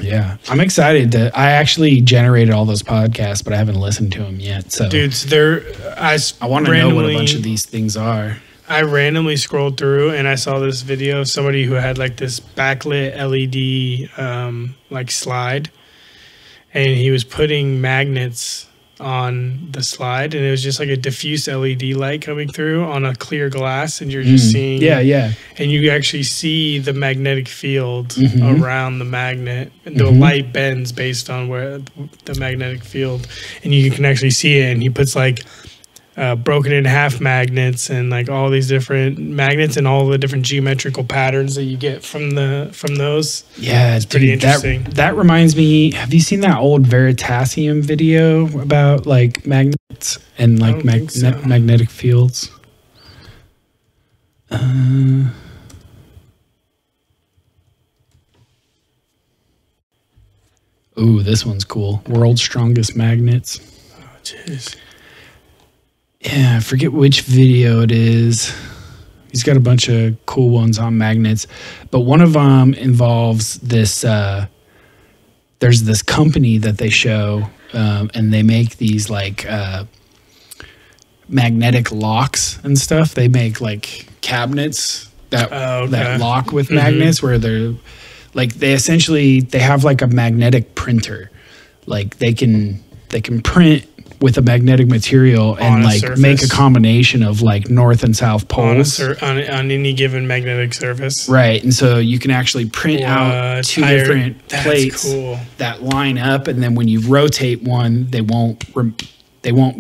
Yeah. I'm excited I actually generated all those podcasts, but I haven't listened to them yet. So, dudes, I want to know what a bunch of these things are. I randomly scrolled through and I saw this video of somebody who had like this backlit LED like slide, and he was putting magnets on the slide, and it was just like a diffuse LED light coming through on a clear glass, and you're just seeing and you actually see the magnetic field around the magnet, and the light bends based on where the magnetic field, and you can actually see it. And he puts like broken in half magnets and like all these different magnets and all the different geometrical patterns that you get from those. Yeah, it's pretty interesting. That reminds me, have you seen that old Veritasium video about like magnets and like magnetic fields? Ooh, this one's cool. World's Strongest Magnets. Oh, jeez. Yeah, I forget which video it is. He's got a bunch of cool ones on magnets, but one of them involves this. There's this company that they show, and they make these like magnetic locks and stuff. They make like cabinets that that lock with magnets, where they're like they have like a magnetic printer, like they can print with a magnetic material and like surface. Make a combination of like north and south poles on any given magnetic surface. Right. And so you can actually print out two different plates that line up, and then when you rotate one, they won't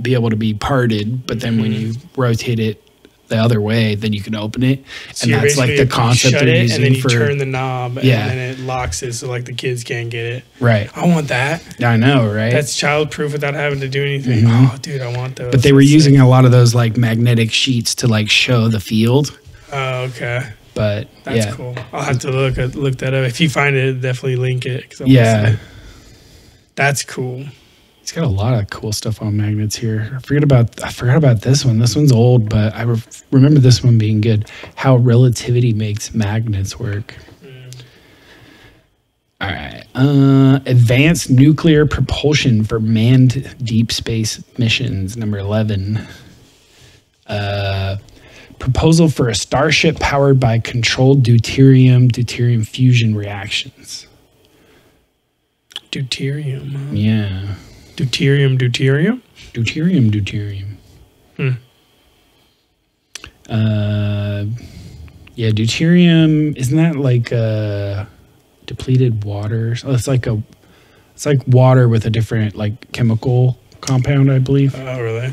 be able to be parted, but then when you rotate it the other way, then you can open it. So and that's like the concept they're using, and then you turn the knob, and then it locks it so like the kids can't get it. Right. I want that. I know, right? That's child-proof without having to do anything. Oh, dude, I want those. But they were using a lot of those like magnetic sheets to like show the field. Oh, okay. But that's cool. I'll have to look that up. If you find it, definitely link it. Yeah. That's cool. He's got a lot of cool stuff on magnets here. I forgot about this one. This one's old, but I remember this one being good. How relativity makes magnets work. All right. Advanced nuclear propulsion for manned deep space missions, number 11. Proposal for a starship powered by controlled deuterium fusion reactions. Deuterium. Yeah. Deuterium. Deuterium. Yeah, deuterium, isn't that like depleted water? So it's like water with a different like chemical compound, I believe. Oh, really?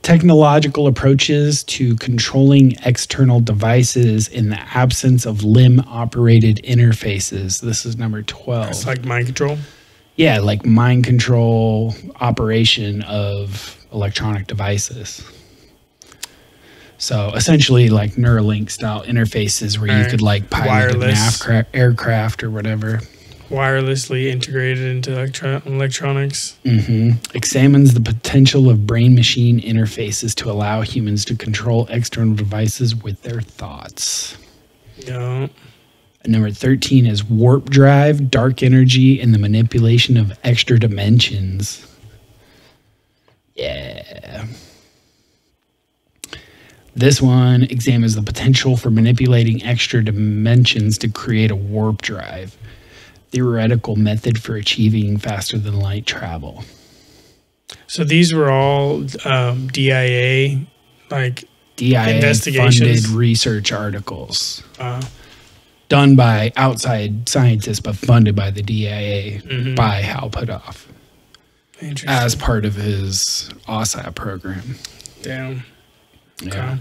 Technological approaches to controlling external devices in the absence of limb-operated interfaces. This is number 12. It's like mind control? Yeah, like mind control operation of electronic devices. So essentially like Neuralink style interfaces where you could like pilot an aircraft or whatever. Wirelessly integrated into electronics. Examines the potential of brain-machine interfaces to allow humans to control external devices with their thoughts. Yeah. And number 13 is warp drive, dark energy, and the manipulation of extra dimensions. Yeah. This one examines the potential for manipulating extra dimensions to create a warp drive. Theoretical method for achieving faster than light travel. So these were all DIA investigations, funded research articles done by outside scientists, but funded by the DIA by Hal Puthoff as part of his OSAP program. Damn. Yeah. Okay.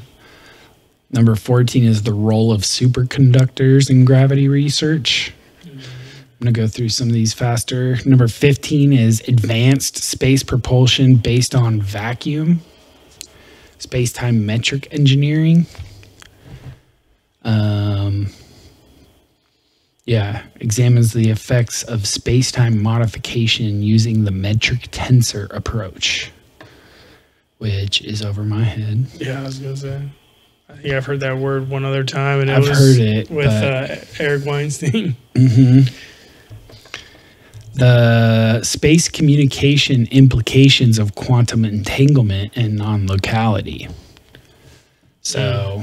Number 14 is the role of superconductors in gravity research. going to go through some of these faster. Number 15 is advanced space propulsion based on vacuum. Space-time metric engineering. Examines the effects of space-time modification using the metric tensor approach, which is over my head. Yeah, I was going to say. I think I've heard that word one other time, and I've heard it with Eric Weinstein. Mm-hmm. The space communication implications of quantum entanglement and non-locality. So,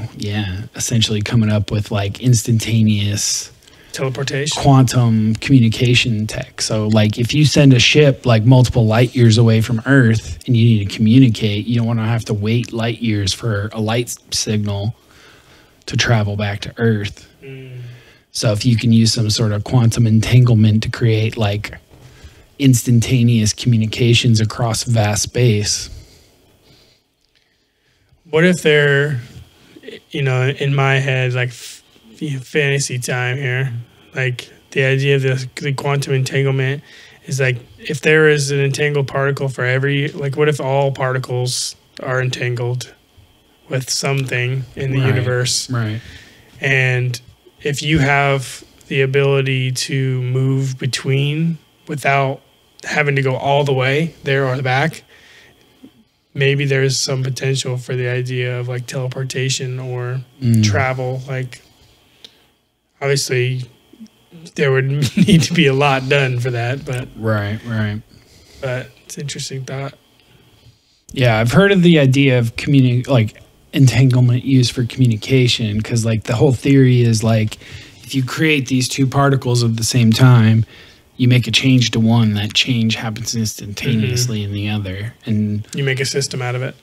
essentially coming up with like instantaneous teleportation, quantum communication tech. So, like if you send a ship like multiple light years away from Earth and you need to communicate, you don't want to have to wait light years for a light signal to travel back to Earth. So if you can use some sort of quantum entanglement to create like instantaneous communications across vast space. What if they're, in my head, like fantasy time here, like the idea of the quantum entanglement is like if there is an entangled particle for every, like what if all particles are entangled with something in the universe? Right. And if you have the ability to move between without having to go all the way there or back, maybe there's some potential for the idea of like teleportation or travel. Like, obviously, there would need to be a lot done for that, but right. But it's an interesting thought. Yeah, I've heard of the idea of entanglement used for communication, because like the whole theory is like if you create these two particles at the same time, you make a change to one, that change happens instantaneously in the other, and you make a system out of it.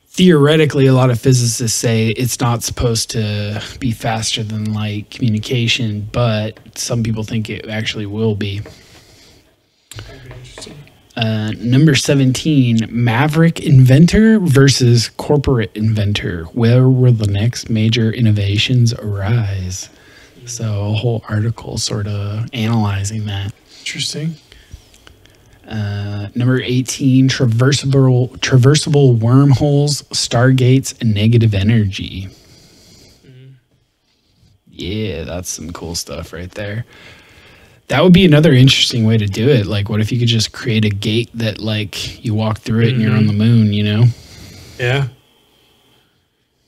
Theoretically, a lot of physicists say it's not supposed to be faster than light communication, but some people think it actually will be. Number 17, Maverick Inventor versus Corporate Inventor. Where will the next major innovations arise? So a whole article sort of analyzing that. Interesting. Number 18, traversable wormholes, stargates, and negative energy. Yeah, that's some cool stuff right there. That would be another interesting way to do it. Like, what if you could just create a gate that, like, you walk through it and you're on the moon, you know? Yeah.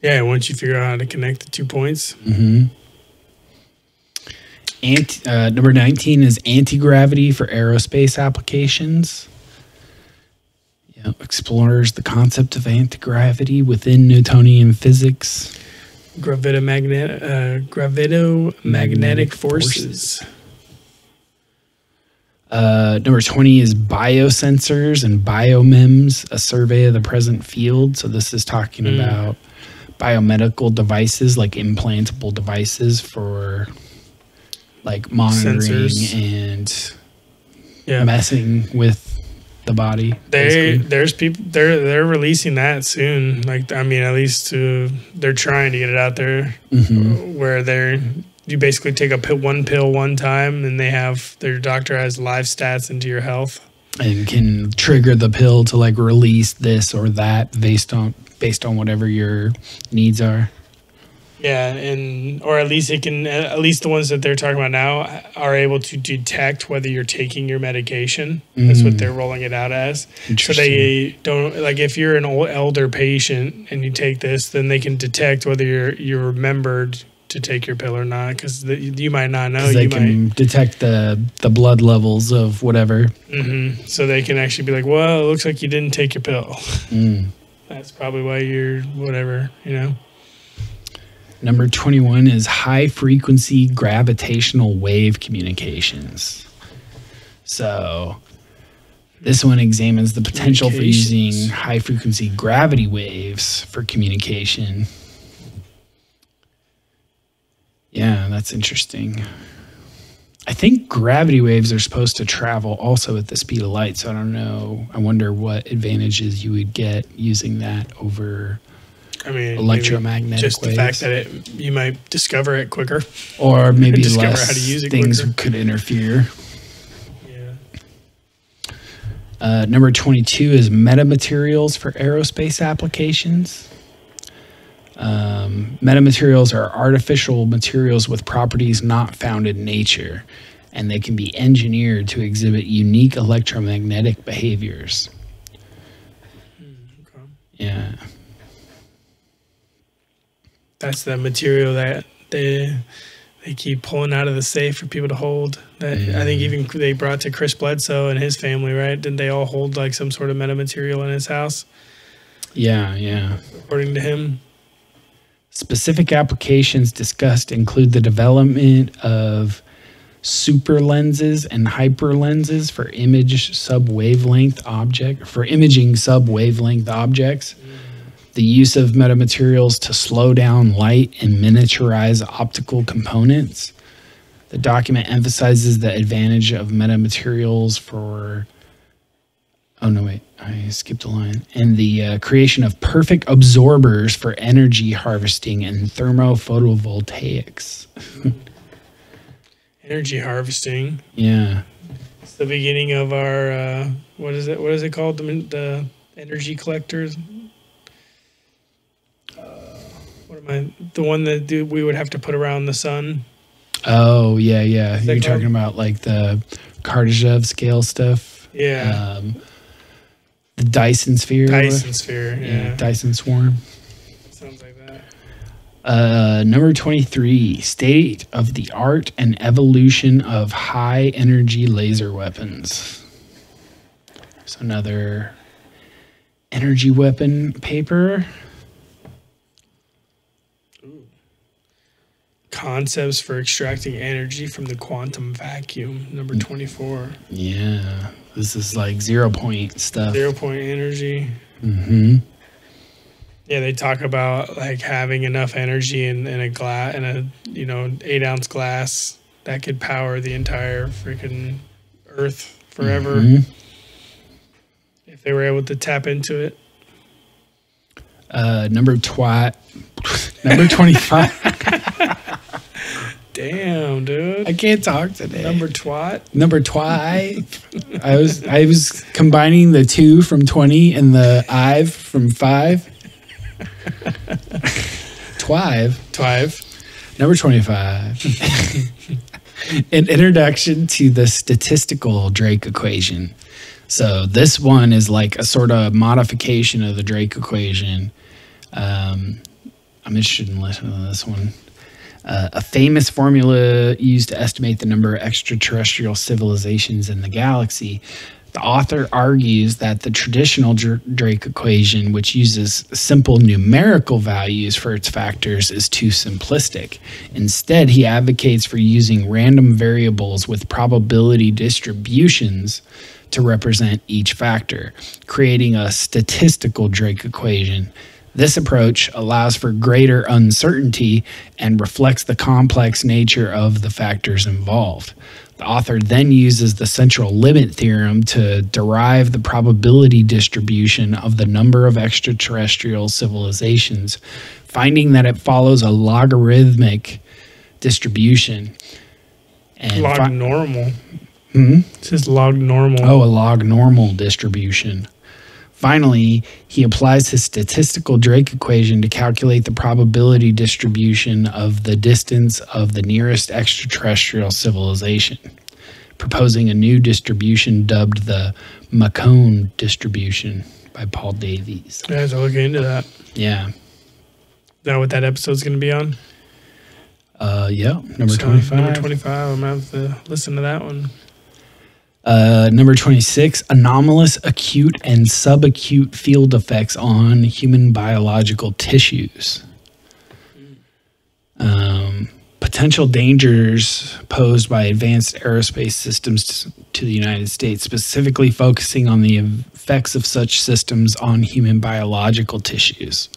Yeah, once you figure out how to connect the 2 points. Number 19 is anti-gravity for aerospace applications. Yeah, explores the concept of anti-gravity within Newtonian physics. Gravitomagnetic forces. Number 20 is biosensors and biomems, a survey of the present field. So this is talking about biomedical devices, like implantable devices for like monitoring sensors and messing with the body. There's people they're releasing that soon. Like, I mean, at least they're trying to get it out there where you basically take one pill one time, and their doctor has live stats into your health and can trigger the pill to like release this or that based on whatever your needs are. Yeah, or at least at least the ones that they're talking about now are able to detect whether you're taking your medication. That's what they're rolling it out as. So they don't, like, if you're an elder patient and you take this, then they can detect whether you're remembered to take your pill or not, because you might not know. They can detect the blood levels of whatever. So they can actually be like, well, it looks like you didn't take your pill. That's probably why you're whatever, you know. Number 21 is high-frequency gravitational wave communications. So this one examines the potential for using high-frequency gravity waves for communication. Yeah, that's interesting. I think gravity waves are supposed to travel also at the speed of light, so I don't know. I wonder what advantages you would get using that over I mean, electromagnetic just waves. the fact that you might discover it quicker, or maybe discover less how to use it things quicker. could interfere. Number 22 is metamaterials for aerospace applications. Metamaterials are artificial materials with properties not found in nature, and they can be engineered to exhibit unique electromagnetic behaviors. Yeah. That's the material that they keep pulling out of the safe for people to hold. That I think even they brought to Chris Bledsoe and his family, right? Didn't they all hold like some sort of metamaterial in his house? Yeah, yeah. According to him. Specific applications discussed include the development of super lenses and hyper lenses for imaging sub-wavelength objects, the use of metamaterials to slow down light and miniaturize optical components. The document emphasizes the advantage of metamaterials for oh no, wait, I skipped a line. And the creation of perfect absorbers for energy harvesting and thermophotovoltaics. Energy harvesting. Yeah. It's the beginning of our, what is it called? The energy collectors? The one that we would have to put around the sun? Oh, yeah, yeah. You're called? talking about like the Kardashev scale stuff? Yeah. The Dyson sphere. Dyson sphere, yeah. Dyson swarm. Sounds like that. Number 23, state of the art and evolution of high energy laser weapons. So another energy weapon paper. Concepts for extracting energy from the quantum vacuum, number 24. Yeah, this is like 0 point stuff. 0 point energy. Mm-hmm. Yeah, they talk about like having enough energy in a 8-ounce glass that could power the entire freaking Earth forever. Mm-hmm. If they were able to tap into it. Number 25. Damn, dude. I can't talk today. Number twat. Number twi. I was combining the 2 from 20 and the Ive from 5. Twive. Number 25. An introduction to the statistical Drake equation. So this one is like a sort of modification of the Drake equation. I'm interested in listening to this one. A famous formula used to estimate the number of extraterrestrial civilizations in the galaxy. The author argues that the traditional Drake equation, which uses simple numerical values for its factors, is too simplistic. Instead, he advocates for using random variables with probability distributions to represent each factor, creating a statistical Drake equation. This approach allows for greater uncertainty and reflects the complex nature of the factors involved. The author then uses the central limit theorem to derive the probability distribution of the number of extraterrestrial civilizations, finding that it follows a logarithmic distribution. And log normal. It says log normal. Oh, a log normal distribution. Finally, he applies his statistical Drake equation to calculate the probability distribution of the distance of the nearest extraterrestrial civilization, proposing a new distribution dubbed the Macone distribution by Paul Davies. I have to look into that. Yeah. Is that what that episode's going to be on? Yeah, number 25. Number 25, I'm going to have to listen to that one. Number 26, anomalous acute and subacute field effects on human biological tissues. Potential dangers posed by advanced aerospace systems to the United States, specifically focusing on the effects of such systems on human biological tissues.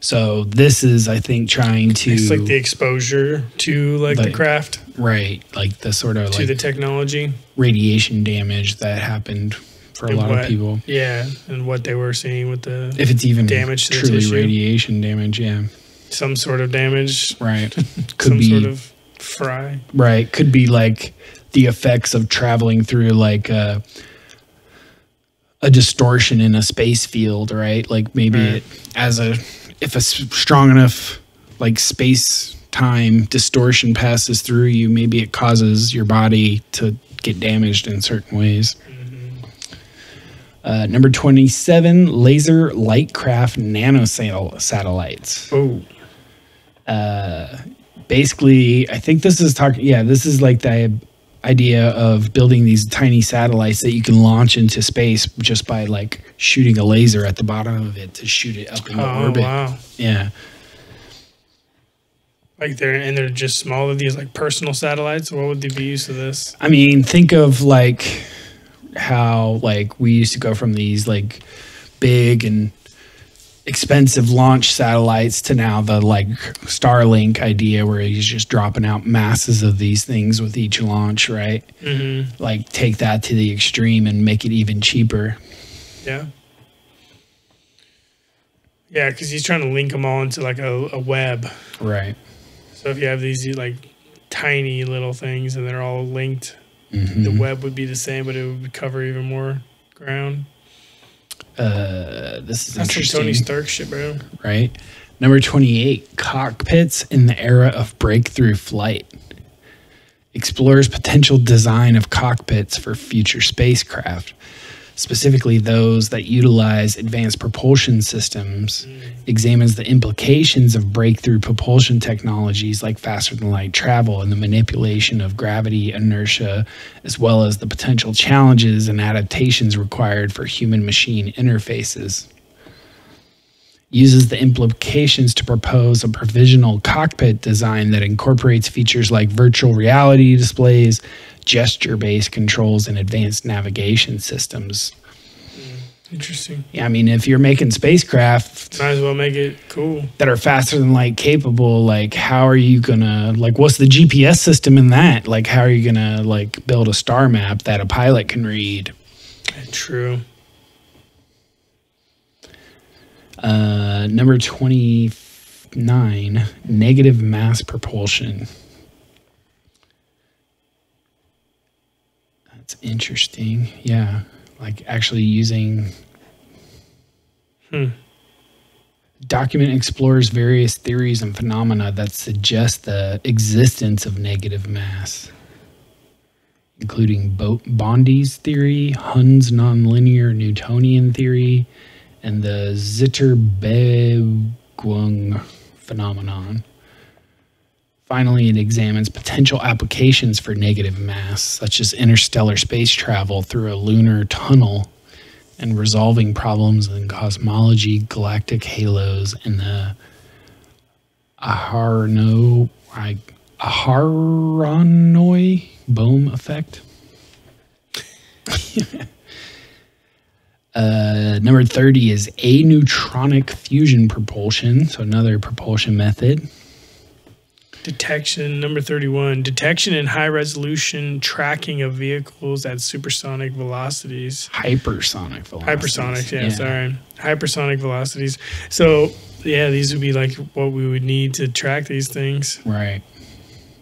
So this is, I think, trying to... It's like the exposure to the craft. Right, like the sort of to the technology. Radiation damage that happened for a lot of people. Yeah, and what they were seeing with the if it's even damage to truly the tissue. radiation damage, yeah. Some sort of damage. Right. Could some sort of fry. Right. Could be like the effects of traveling through like a distortion in a space field, right? Like maybe it if a strong enough like space time distortion passes through you, maybe it causes your body to get damaged in certain ways. Number 27, laser lightcraft nanosatellites. Oh. Basically, I think this is this is like the idea of building these tiny satellites that you can launch into space just by like shooting a laser at the bottom of it to shoot it up into orbit. Wow. Yeah. Like they're just smaller, these like personal satellites. What would they be used to this? I mean, think of like how like we used to go from these like big and expensive launch satellites to now the like Starlink idea where he's just dropping out masses of these things with each launch, right? Mm-hmm. Like take that to the extreme and make it even cheaper. Yeah. Yeah, because he's trying to link them all into like a web. Right. So if you have these like tiny little things and they're all linked, mm-hmm. the web would be the same, but it would cover even more ground. This is That's interesting. some Tony Stark shit, bro. Right. Number 28, cockpits in the era of breakthrough flight. Explores potential design of cockpits for future spacecraft, specifically those that utilize advanced propulsion systems, examines the implications of breakthrough propulsion technologies like faster-than-light travel and the manipulation of gravity, inertia, as well as the potential challenges and adaptations required for human-machine interfaces. Uses the implications to propose a provisional cockpit design that incorporates features like virtual reality displays, gesture-based controls, and advanced navigation systems. Interesting. Yeah, I mean, if you're making spacecraft, might as well make it cool that are faster than light capable. Like, how are you gonna what's the GPS system in that? Like, how are you gonna like build a star map that a pilot can read? True. Number 29, negative mass propulsion. That's interesting. Yeah, like actually using. Document explores various theories and phenomena that suggest the existence of negative mass, including Bondi's theory, Hund's nonlinear Newtonian theory, and the Zitterbewegung phenomenon. Finally, it examines potential applications for negative mass, such as interstellar space travel through a lunar tunnel and resolving problems in cosmology, galactic halos, and the Aharonoi Bohm effect. Number 30 is aneutronic fusion propulsion, so another propulsion method. Detection, number 31, detection and high-resolution tracking of vehicles at supersonic velocities. Hypersonic velocities. Hypersonic, yeah, sorry. Hypersonic velocities. So, yeah, these would be like what we would need to track these things. Right.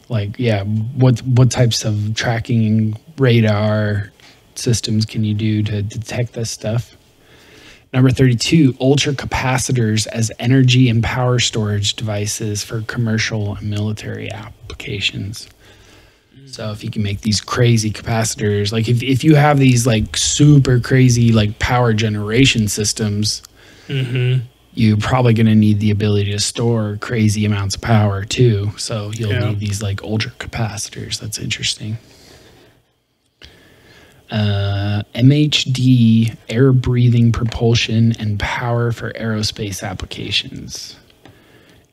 Like, yeah, what types of tracking radar systems can you do to detect this stuff? Number 32, ultracapacitors as energy and power storage devices for commercial and military applications. So if you can make these crazy capacitors, like if you have these like super crazy like power generation systems, you're probably going to need the ability to store crazy amounts of power too. So you'll need these like ultracapacitors. That's interesting. MHD, air breathing propulsion and power for aerospace applications.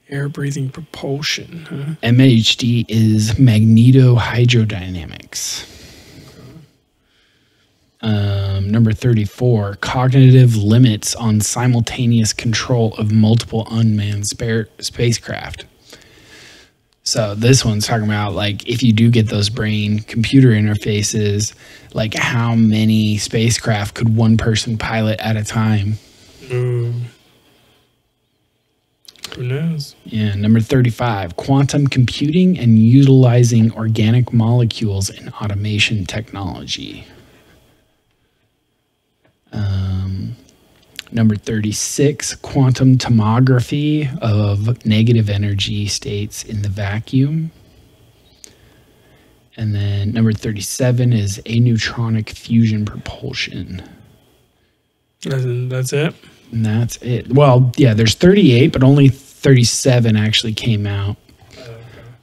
Air breathing propulsion, huh? MHD is magnetohydrodynamics. Number 34, cognitive limits on simultaneous control of multiple unmanned spacecraft. So this one's talking about, like, if you do get those brain-computer interfaces, like, how many spacecraft could one person pilot at a time? Who knows? Yeah, number 35, quantum computing and utilizing organic molecules in automation technology. Number 36, quantum tomography of negative energy states in the vacuum. And then number 37 is aneutronic fusion propulsion. That's it? And that's it. Well, yeah, there's 38, but only 37 actually came out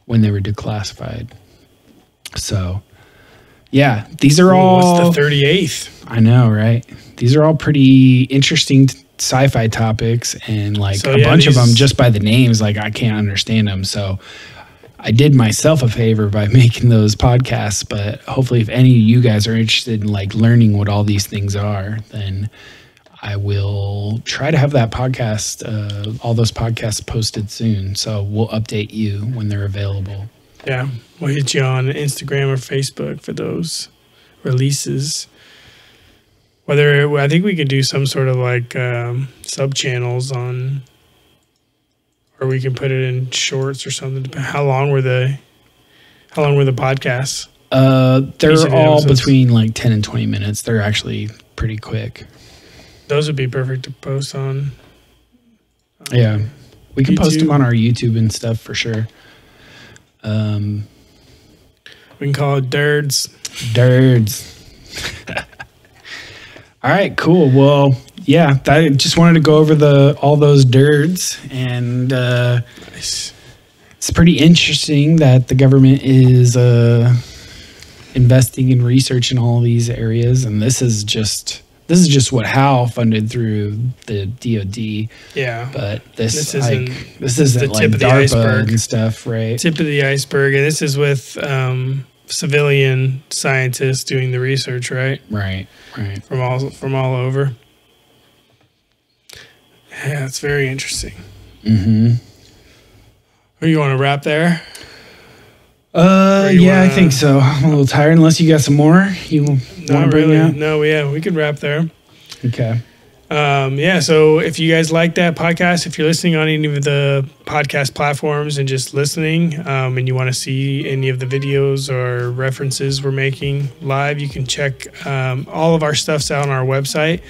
when they were declassified. So, yeah, these are all... What's the 38th? I know, right? These are all pretty interesting sci-fi topics, and like a bunch of them just by the names, like I can't understand them. So I did myself a favor by making those podcasts, but hopefully if any of you guys are interested in like learning what all these things are, then I will try to have that podcast, all those podcasts posted soon. So we'll update you when they're available. Yeah, we'll hit you on Instagram or Facebook for those releases. Whether I think we could do some sort of like sub channels on, or we can put it in shorts or something. How long were the podcasts? They're all between like 10 and 20 minutes. They're actually pretty quick. Those would be perfect to post on. Yeah, we can post YouTube. them on our YouTube and stuff for sure. We can call it DIRDs. DIRDs. All right, cool. Well, yeah, I just wanted to go over all those DIRDs, and it's pretty interesting that the government is investing in research in all these areas, and this is just what Hal funded through the DoD. Yeah, but this isn't the like tip of the DARPA iceberg and stuff, right? Tip of the iceberg, and this is with civilian scientists doing the research, right? Right. From all over. Yeah, it's very interesting. Mm-hmm. You want to wrap there? Yeah, I think so. I'm a little tired. Unless you got some more you want to bring out? No, yeah, we could wrap there. Okay. Yeah, so if you guys like that podcast, if you're listening on any of the podcast platforms and just listening, and you want to see any of the videos or references we're making live, you can check all of our stuff's out on our website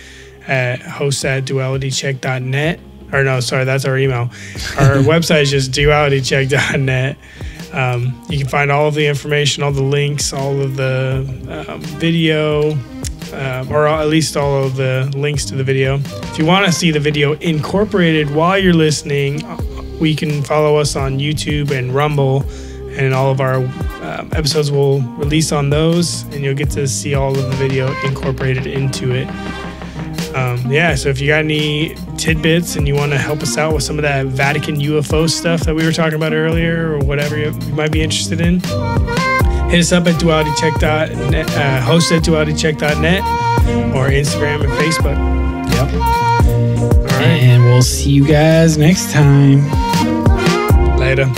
at host@dualitycheck.net. Or no, sorry, that's our email. Our website is just dualitycheck.net. You can find all of the information, all the links, all of the video, or at least all of the links to the video. If you want to see the video incorporated while you're listening, we can follow us on YouTube and Rumble, and all of our episodes will release on those, and you'll get to see all of the video incorporated into it. Yeah, so if you got any tidbits and you want to help us out with some of that Vatican UFO stuff that we were talking about earlier, or whatever you might be interested in, hit us up at dualitycheck.net, host@dualitycheck.net, or Instagram and Facebook. Yep. All right. And we'll see you guys next time. Later.